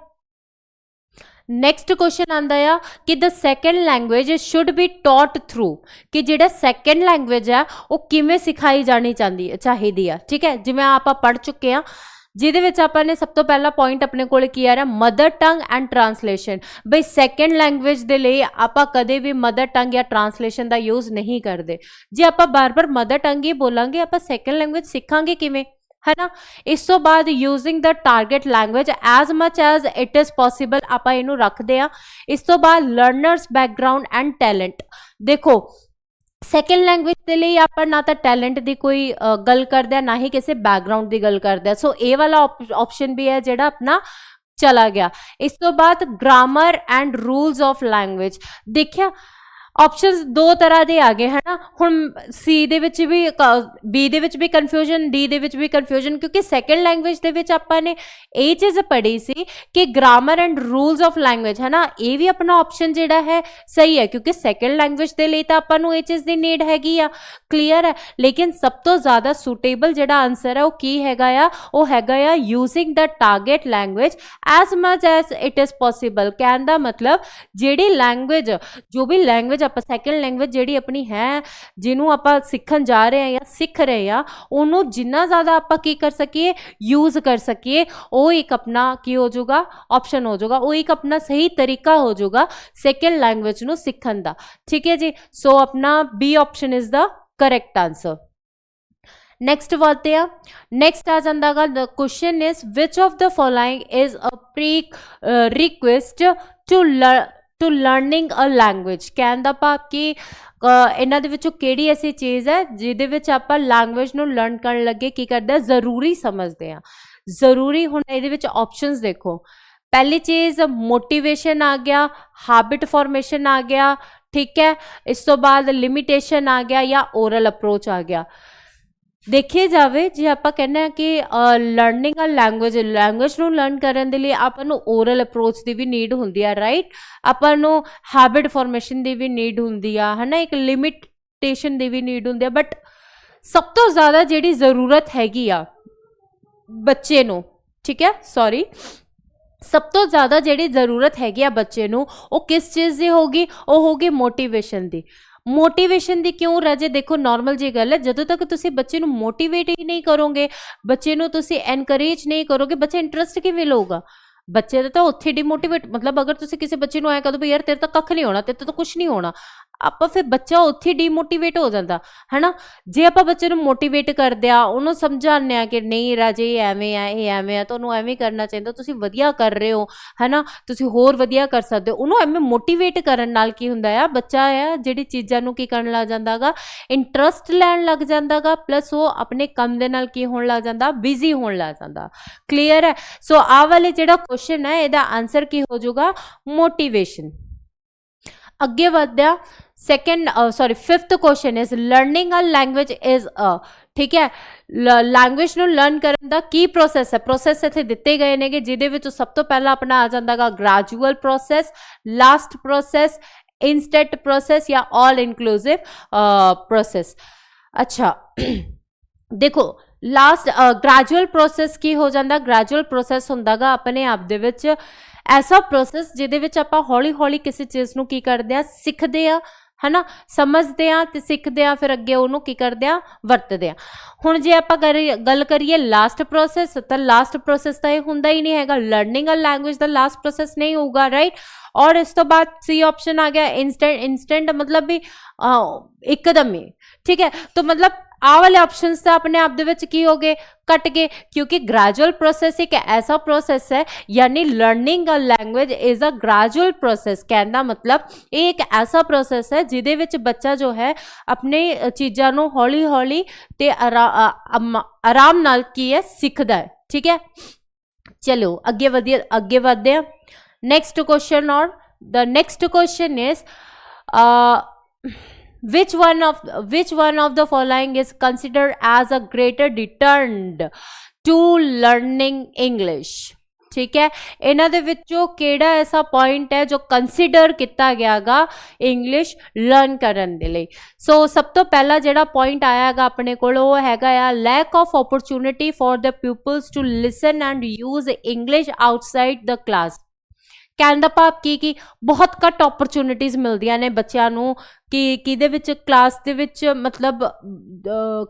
नैक्सट क्वेश्चन आता है कि the second language should be taught through, कि जिहड़ा सैकेंड लैंग्वेज है वो किवें सिखाई जानी चाहिए है, ठीक है। जिवें आप पढ़ चुके हैं, जिहदे विच आपां ने सब तो पहला पॉइंट अपने कोल की आ रहा मदर टंग एंड ट्रांसलेशन। बई सैकेंड लैंग्वेज दे लई आपां कदे भी मदर टंग या ट्रांसलेशन का यूज़ नहीं करते। जे आपां बार बार मदर टंग ही बोलांगे आपां सैकेंड लैंग्वेज सीखांगे किवें, है ना। इस तो बाद using the target language as much as it is possible आपां इहनूं रखते हैं। इस तो बाद लर्नर्स बैकग्राउंड एंड टैलेंट। देखो सैकेंड लैंग्वेज के लिए आप ना तो टैलेंट की कोई गल करते हैं ना ही किसी बैकग्राउंड की गल करते हैं। सो ये वाला ऑप्शन भी है जोड़ा अपना चला गया। इस तो बाद grammar and rules of language. देखिया ऑप्शंस दो तरह के आ गए, है ना। हुण सी दे विच भी बी दे विच भी कन्फ्यूजन, डी दे विच भी कन्फ्यूजन, क्योंकि सैकेंड लैंग्वेज दे विच आपां ने ये चीज़ पढ़ी सी कि grammar and rules of language, है ना। ये भी अपना ऑप्शन जिहड़ा है सही है, क्योंकि सैकेंड लैंग्वेज के लिए तो आपां नूं ये चीज़ की नीड हैगी आ, क्लीयर है। लेकिन सब तो ज़्यादा सूटेबल जिहड़ा आंसर है वो की हैगा आ, वो हैगा आ using the target language as much as it is possible. कहने का मतलब जिहड़ी लैंग्वेज, जो भी लैंग्वेज आप सैकेंड लैंग्वेज जिहड़ी अपनी है जिन्हों आप सीखन जा रहे हैं या सीख रहे हैं, उन्होंने जिन्ना ज़्यादा आप की कर सकिए यूज़ कर सकिए, वो एक अपना की हो जाएगा ऑप्शन हो जाएगा, वो एक अपना सही तरीका हो जाएगा सैकेंड लैंग्वेज नूं सीखन दा, ठीक है जी। सो अपना B option is the correct answer. Next बढ़ते हैं। नेक्स्ट आ जाता है the question is which of the following is a pre request to learning a language. कहने का भाव कि इन्हां दे विचों किहड़ी ऐसी चीज़ है जिहदे विच आपां लैंग्वेज नूं लर्न करन लगे की करदे जरूरी समझते हैं। जरूरी हुण इहदे विच ऑप्शंस देखो, पहली चीज़ मोटिवेशन आ गया, हैबिट फॉर्मेशन आ गया, ठीक है। इस तो बाद लिमिटेशन आ गया या ओरल अप्रोच आ गया। देखिए जाए जे आप कहने कि लर्निंग अ लैंग्वेज नूं लर्न करन दे लिए आपां नूं ओरल अप्रोच की भी नीड हुंदी है, राइट। आपां नूं हैबिट फॉर्मेशन की भी नीड हुंदी है ना, एक लिमिटेशन की भी नीड हुंदी है। बट सब तो ज़्यादा जिहड़ी जरूरत हैगी आ बच्चे नूं, ठीक है, सॉरी, सब तो ज़्यादा जिहड़ी जरूरत हैगी आ बच्चे नूं वो किस चीज़ की होगी, वो होगी मोटिवेशन की। मोटिवेशन की क्यों राजे, देखो नॉर्मल जी गल है, जदों तक तुसी बच्चे नूं मोटिवेट ही नहीं करोगे, बच्चे नूं तुसी एनकरेज नहीं करोगे, बच्चा इंटरस्ट किवें लऊगा। बच्चे तो उत्थे डिमोटिवेट, मतलब अगर तुसी किसी बच्चे नूं ऐ कह दो भी यार तेरे तो कख नहीं होना, तेरे तो कुछ नहीं होना, आप फिर बच्चा उत्थे डिमोटिवेट हो जाता है ना। जे आप बच्चे नूं मोटिवेट करदे आ, उन्होंने समझाने आ कि नहीं राजे ये एवें है, ये एवें है, तुहानूं एवें करना चाहिए, तुसी वधिया कर रहे हो, है ना, तुसी होर वधिया कर सकते हो। उन्होंने एवें मोटिवेट करन नाल की हुंदा है, बच्चा है जिहड़ी चीज़ां नूं की करन लग जांदा गा, इंटरस्ट लैण लग जांदा गा, प्लस वो अपने काम दे नाल की होण लग जांदा, बिजी होण लग जांदा, क्लीयर है। सो आ वाले जिहड़ा क्वेश्चन है इहदा आंसर की हो जाऊगा मोटिवेशन। अगे बढ़दे second sorry fifth question is learning a language is a, ठीक है, लैंग्वेज नूं लर्न करन दा की प्रोसैस है। प्रोसैस इत्थे दिते गए ने जिहदे विच सब तो पहला अपना आ जांदा गा gradual process, last process, instant process या ऑल इंक्लूसिव प्रोसैस। अच्छा देखो लास्ट ग्रैजुअल प्रोसैस की हो जाता, ग्रैजुअल प्रोसैस हुंदा गा अपने आप दे विच ऐसा प्रोसैस जिहदे विच आपां हौली हौली किसी चीज़ नूं की करदे आ, सिखदे आ, है ना, समझते हैं तो सीखते हैं, फिर अगे उन्होंने की करते हैं वरतते हैं। हुण जे आपां गल करिए लास्ट प्रोसैस, तो लास्ट प्रोसैस तो यह हुंदा ही नहीं हैगा, लर्निंग अ लैंग्वेज का लास्ट प्रोसैस नहीं होगा, राइट। और इस तो बाद सी ऑप्शन आ गया इंस्टेंट, इंस्टेंट मतलब भी एकदम ही, ठीक है। तो मतलब आ वाले ऑप्शंस तो अपने आप दे विच की हो गए, कट गए, क्योंकि ग्रेजुअल प्रोसेस एक ऐसा प्रोसेस है, यानी learning a language is a gradual process. कहने का मतलब ये एक ऐसा प्रोसेस है जिहदे विच बच्चा जो है अपने चीज़ां नूं हौली हौली ते आराम नाल की है सीखदा है। ठीक है, चलो अगे बढ़ते हैं नेक्स्ट क्वेश्चन। और the next question is which one of the following is considered as a greater deterrent to learning English? ठीक है, इन्हां दे विचों किहड़ा ऐसा पॉइंट है जो कंसीडर किया गया गा इंग्लिश लर्न करन दे लई। सो सब तो पहला जिहड़ा पॉइंट आया गा अपने कोल वो हैगा आ lack of opportunity for the peoples to listen and use English outside the class. कहने का भाव की बहुत घट अपॉर्चुनिटीज़ मिलदियां ने बच्चों नूं कि किहदे विच क्लास दे विच मतलब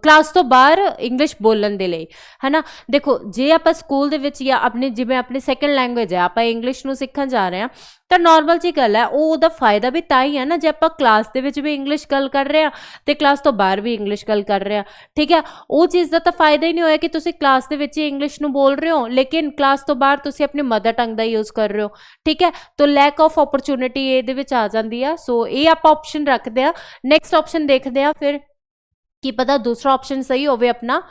क्लास तो बाहर इंग्लिश बोलन दे लई, है ना। देखो जे आपां स्कूल दे विच या अपने जिवें अपनी सैकेंड लैंग्वेज है आपां इंग्लिश नूं सीखण जा रहे हैं तो नॉर्मल जी गल है, ਉਹਦਾ फायदा भी तां ही है ना जे आपां क्लास दे विच भी इंग्लिश गल कर रहे हैं तो क्लास तो बाहर भी इंग्लिश गल कर रहे हैं। ठीक है, वो चीज़ का तो फायदा ही नहीं होया कि तुसीं क्लास दे विच ही इंग्लिश नूं बोल रहे हो लेकिन क्लास तो बाहर तुसीं अपनी मदर टंग का यूज़ कर रहे हो। ठीक है, तो लैक ऑफ अपॉर्चुनिटी ये विच आ जाती है। सो ये आप ऑप्शन रखते हैं। नेक्स्ट ऑप्शन देखते हैं फिर की पता दूसरा ऑप्शन सही होवे अपना।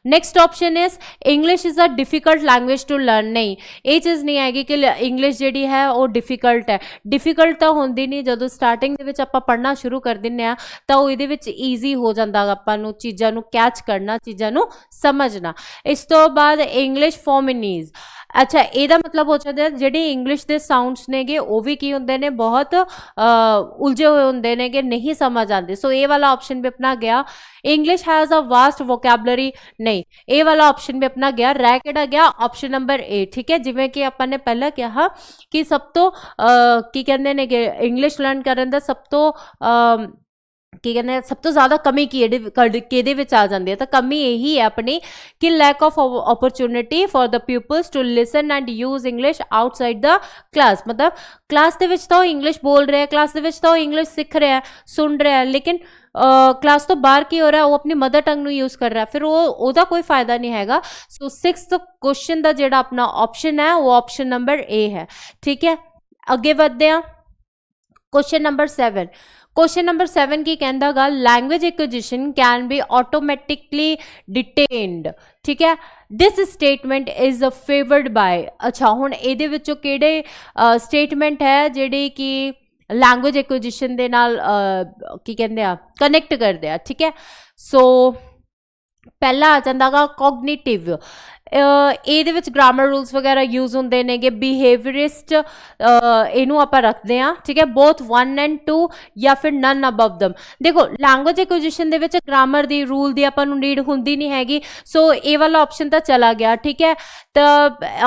Next option is English is a difficult language to learn. नहीं, ये चीज़ नहीं हैगी कि इंग्लिश जी है वो डिफिकल्ट है। डिफिकल्ट तो होंदी नहीं, जो स्टार्टिंग दे विच आपां पढ़ना शुरू कर दिंदे आ तो इहदे विच ईजी हो जाता आपां नूं चीज़ां नूं कैच करना, चीज़ां नूं समझना। इस तो बाद इंग्लिश फॉर्मिनीज़, अच्छा ਇਹਦਾ मतलब हो जाता है ਜਿਹੜੇ इंग्लिश के साउंड्स नेगे वो भी की होंदे ने बहुत उलझे हुए होंदे ने कि नहीं समझ आते। सो ये वाला ऑप्शन भी अपना गया। English has a vast vocabulary, नहीं ये वाला ऑप्शन भी अपना गया। रह केड़ा गया ऑप्शन नंबर ए। ठीक है, जिवें कि अपन ने पहला कहा कि सब तो की कहंदे ने कि इंग्लिश लर्न करन दा सब तो की कहते सब तो ज़्यादा कमी किहदे विच आ जाती है, तो कमी यही है अपनी कि lack of opportunity for the peoples to listen and use English outside the class. मतलब क्लास दे विच तो इंग्लिश बोल रहे हैं, क्लास दे विच तो इंग्लिश सीख रहे हैं, सुन रहे हैं, लेकिन क्लास तो बाहर की हो रहा है, वो अपनी मदर टंग नूं यूज़ कर रहा है, फिर वो कोई फायदा नहीं हैगा। सो सिक्स्थ क्वेश्चन का जिहड़ा अपना ऑप्शन है वो ऑप्शन नंबर ए है। ठीक है, अगे बढ़ते हैं क्वेश्चन नंबर 7। क्वेश्चन नंबर 7 की कहता गा language acquisition can be automatically detained. ठीक है, this statement is favoured by. अच्छा हुण इहदे विचों किहड़े स्टेटमेंट है जिहड़ी कि लैंग्वेज एक्विजिशन दे नाल की कहंदे आ कनैक्ट करदे आ। ठीक है, सो पहला आ जांदा गा कॉग्निटिव। ਇਹਦੇ ਵਿੱਚ ग्रामर रूल्स वगैरह यूज़ होंगे ने। बिहेवियरिस्ट इनू आप रखते हैं। ठीक है, बोथ 1 and 2 या फिर नन अबव दम। देखो लैंग्वेज एक्विजिशन दे विच ग्रामर दी रूल दी आपां नूं नीड हुंदी नहीं हैगी। सो ये वाला ऑप्शन तो चला गया। ठीक है, तो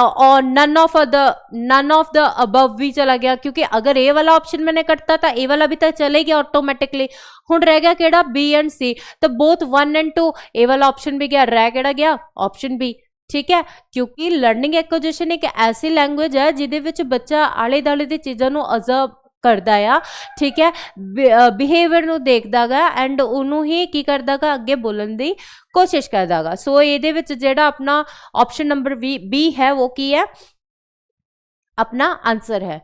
और नन ऑफ द अबव भी चला गया, क्योंकि अगर ये वाला ऑप्शन मैंने कटता तो ये वाला भी तो चले गया ऑटोमेटिकली। हुण रह गया केड़ा बी एंड सी, तो बोथ 1 and 2 ये वाला ऑप्शन भी गया, रह केड़ा गया ऑप्शन बी। ठीक है, क्योंकि लर्निंग एक्विजिशन एक ऐसी लैंग्वेज है जिहदे विच बच्चा आले दाले दी चीज़ां नूं ऑब्जर्व करदा आ। ठीक है, बिहेवियर नूं देखदा गा एंड उन्हों ही की करदा गा अगे बोलण दी कोशिश करदा गा। सो इहदे विच जिहड़ा अपना ऑप्शन नंबर बी है वो की है अपना आंसर है।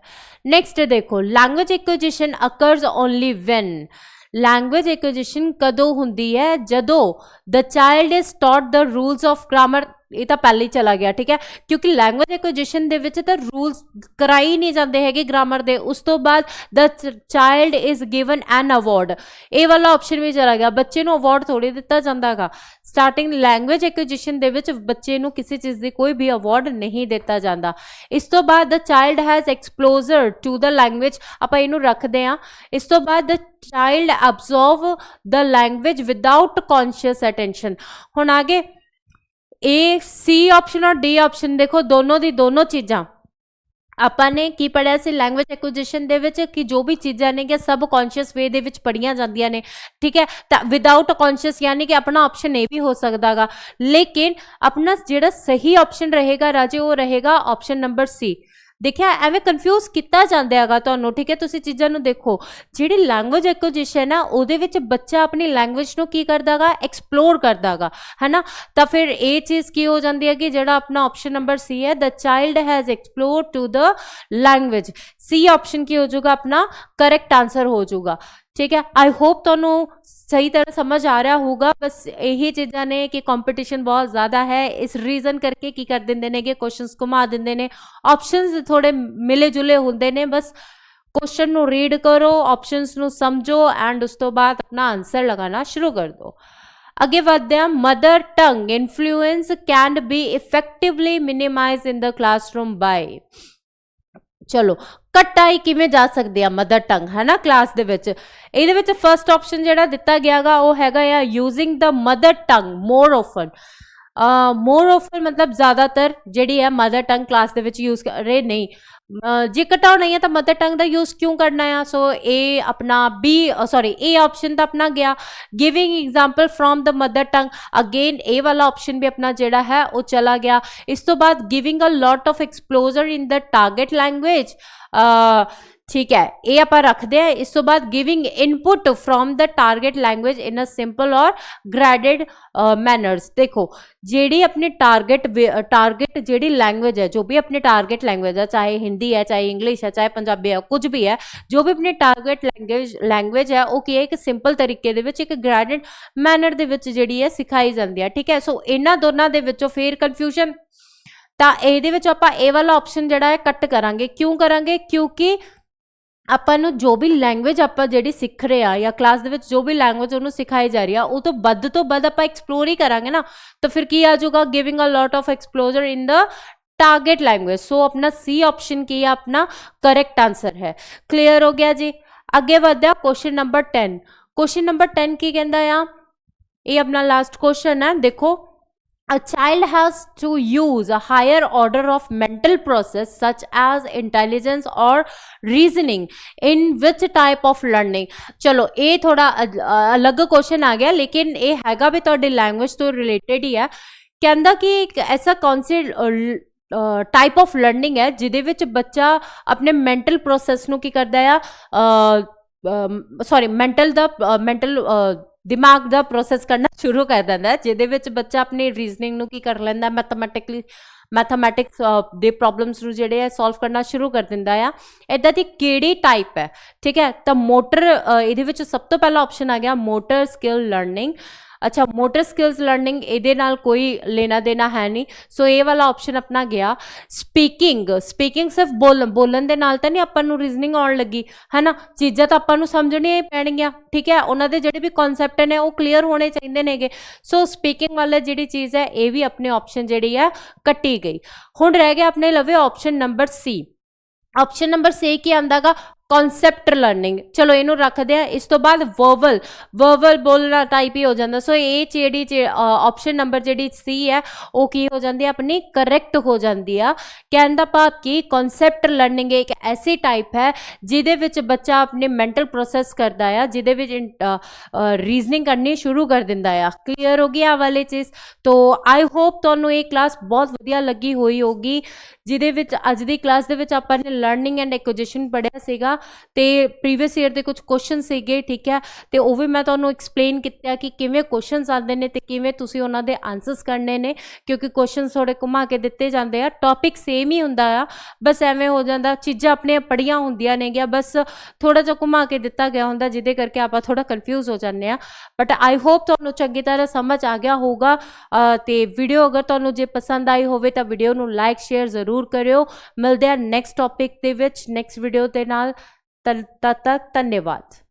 नेक्स्ट देखो language acquisition occurs only when. Language acquisition कदों हुंदी है जदों the child is taught the rules of grammar. ये तो पहले ही चला गया। ठीक है, क्योंकि लैंग्वेज एक्विजिशन दे विच तो रूल्स कराई ही नहीं जाते हैगे ग्रामर दे। उस तो बाद the child is given an award, ये वाला ऑप्शन भी चला गया। बच्चे नूं अवार्ड थोड़ी दिता जांदा गा। स्टार्टिंग लैंग्वेज एक्विजिशन दे विच बच्चे नूं किसी चीज़ की कोई भी अवार्ड नहीं दिता जाता। इस तो बाद the child has exposure to the language, आपां इहनूं रखदे हां। इस तो बाद the child absorb the language without conscious attention. हुण आगे ए सी ऑप्शन और डी ऑप्शन देखो दोनों दी दोनों चीज़ां ਆਪਾਂ ने की पढ़िया से लैंग्वेज एक्विजिशन दे विच कि जो भी चीज़ां ने कि सब कॉन्शियस वे दे विच पढ़ियां जांदियां ने। ठीक है, तो विदाउट कॉन्शियस यानी कि अपना ऑप्शन ये भी हो सकता गा, लेकिन अपना जिहड़ा सही ऑप्शन रहेगा राजे वो रहेगा ऑप्शन नंबर सी। देखिया एवें कन्फ्यूज किया जाता हैगा तुहानूं, ठीक है। तुसीं चीज़ां नूं देखो, जिहड़ी लैंग्वेज एक्विजिशन है उहदे विच बच्चा अपनी लैंग्वेज नूं की करदा गा, एक्सप्लोर करदा गा, है ना। तो फिर ये चीज़ की हो जाती है कि जिहड़ा अपना ऑप्शन नंबर सी है, the child has explore to the language, C option की हो जाऊगा अपना करेक्ट आंसर हो जाऊगा, ठीक है। आई होप तुहानूं सही तरह समझ आ रहा होगा। बस यही चीज़ां ने कि कंपटीशन बहुत ज़्यादा है, इस रीजन करके की कर देंगे ने कि क्वेश्चंस घुमा देंगे ने, ऑप्शंस थोड़े मिले जुले होंगे ने। बस क्वेश्चन नूं रीड करो, ऑप्शंस नूं समझो एंड उस तो बाद अपना आंसर लगाना शुरू कर दो। अगे बढ़ते हैं, mother tongue influence can be effectively minimize in the classroom by, चलो घटाई किवें जा सकती है मदर टंग, है ना, क्लास दे विच। इहदे विच फर्स्ट ऑप्शन जिहड़ा दिता गया गा वो हैगा आ using the mother tongue more often. More often मतलब ज़्यादातर जिहड़ी है मदर टंग क्लास दे विच यूज कर रहे नहीं। जे घटाओ नहीं है तो मदर टंग का यूज क्यों करना है। सो ए अपना बी सॉरी ए ऑप्शन तो अपना गया, giving example from the mother tongue, again A वाला ऑप्शन भी अपना जेड़ा है वो चला गया। इस तो बाद giving a lot of exposure in the target language, ठीक है, ये आप रखते हैं। इस तो बाद giving input from the target language in a simple और ग्रेडेड मैनर्स। देखो जेड़ी अपनी टारगेट जेड़ी लैंग्वेज है, जो भी अपनी टारगेट लैंग्वेज है, चाहे हिंदी है, चाहे इंग्लिश है, चाहे पंजाबी है, कुछ भी है, जो भी अपनी टारगेट लैंग्वेज है वो की है एक सिंपल तरीके दे विच, एक ग्रेडेड मैनर दे विच जेड़ी है सिखाई जाती है, ठीक है। सो इन्हां दोनों दे विचों फिर कन्फ्यूजन तो ये आप ए वाला ऑप्शन जोड़ा है कट करांगे। क्यों करांगे? क्योंकि अपन जो भी लैंग्वेज आप जी सीख रहे हैं या क्लास दे विच जो भी लैंग्वेज उन्होंने सिखाई जा रही है वो तो बद आप एक्सप्लोर ही करांगे ना। तो फिर की आ जाऊगा giving a lot of exposure in the target language. So अपना सी ऑप्शन की अपना करेक्ट आंसर है। क्लियर हो गया जी। अगे बढ़ते क्वेश्चन नंबर 10। क्वेश्चन नंबर 10 की कहता है, ये अपना लास्ट क्वेश्चन है। देखो, a child has to use a higher order of mental process such as intelligence or reasoning in which type of learning। चलो ये थोड़ा अलग क्वेश्चन आ गया, लेकिन ये हैगा भी थोड़ी लैंग्वेज तो रिलेटेड ही है। कहता कि एक ऐसा कौन सी टाइप ऑफ लर्निंग है जिहदे विच बच्चा अपने मैंटल प्रोसैस नूं की करदा है, सॉरी मैंटल दिमाग का प्रोसैस करना शुरू कर देता है, जिहदे विच बच्चा अपनी रीजनिंग नूं की कर लैंदा, मैथमैटिक्स दे प्रॉब्लम्स नूं जिहड़े है सॉल्व करना शुरू कर दिंदा है। इदां दी किहड़ी टाइप है, ठीक है। तो मोटर इहदे विच सब तो पहला ऑप्शन आ गया मोटर स्किल लर्निंग। अच्छा, मोटर स्किल्स लर्निंग ये नाल कोई लेना देना है नहीं। सो ये वाला ऑप्शन अपना गया। स्पीकिंग सिर्फ बोलन दे नाल तो नहीं अपन नूं रीजनिंग आउण लगी, है ना। चीज़ां तो अपन नूं समझणियां पैणगियां, ठीक है। उन्हां दे जिहड़े भी कॉन्सैप्ट ने वो क्लीयर होने चाहिए नेगे। सो स्पीकिंग वाला जिहड़ी चीज़ है ये भी अपने ऑप्शन जिहड़ी है कट्टी गई। हुण रह गया अपने लवे option number C. Option number C की आंदा गा कॉन्सैप्ट लर्निंग। चलो इनू रखते हैं। इस तो बाद वर्बल बोलना टाइप ही हो जाता। सो ये जी ऑप्शन नंबर जी सी है वो की हो जाती है अपनी करेक्ट हो जाती है। कहने भाव कि कॉन्सैप्ट लर्निंग एक ऐसी टाइप है जिहदे विच बच्चा अपने मैंटल प्रोसैस करता है, जिहदे विच रीजनिंग करनी शुरू कर दिंदा है। क्लीयर हो गया वाली चीज़। तो आई होप तुहानूं ये क्लास बहुत वधिया लगी हुई होगी, जिहदे विच अज दी क्लास दे विच आपां ने लर्निंग एंड एक्विजिशन पढ़िया सीगा ते प्रीवियस ईयर के कुछ क्वेश्चन सीगे, ठीक है। तो वो भी मैं तुहानूं एक्सप्लेन किया कि किवें क्वेश्चन आते हैं तो किवें तुसीं उन्हां दे आंसर्स करने ने, क्योंकि क्वेश्चन थोड़े घुमा के दिते जाते हैं। टॉपिक सेम ही हुंदा आ, बस एवें हो जाता चीज़ां अपने पढ़िया होंदियां ने गया, बस थोड़ा जिहा घुमा के दिता गया हुंदा, जिहदे करके आपां थोड़ा कन्फ्यूज हो जाते हैं। बट आई होप तुहानूं चंगी तरह समझ आ गया होगा। तो वीडियो अगर तुहानूं जे पसंद आई होवे तो वीडियो नूं लाइक शेयर जरूर करियो। मिलते हैं नैक्सट टॉपिक दे विच नैक्सट वीडियो दे नाल। तद तक धन्यवाद।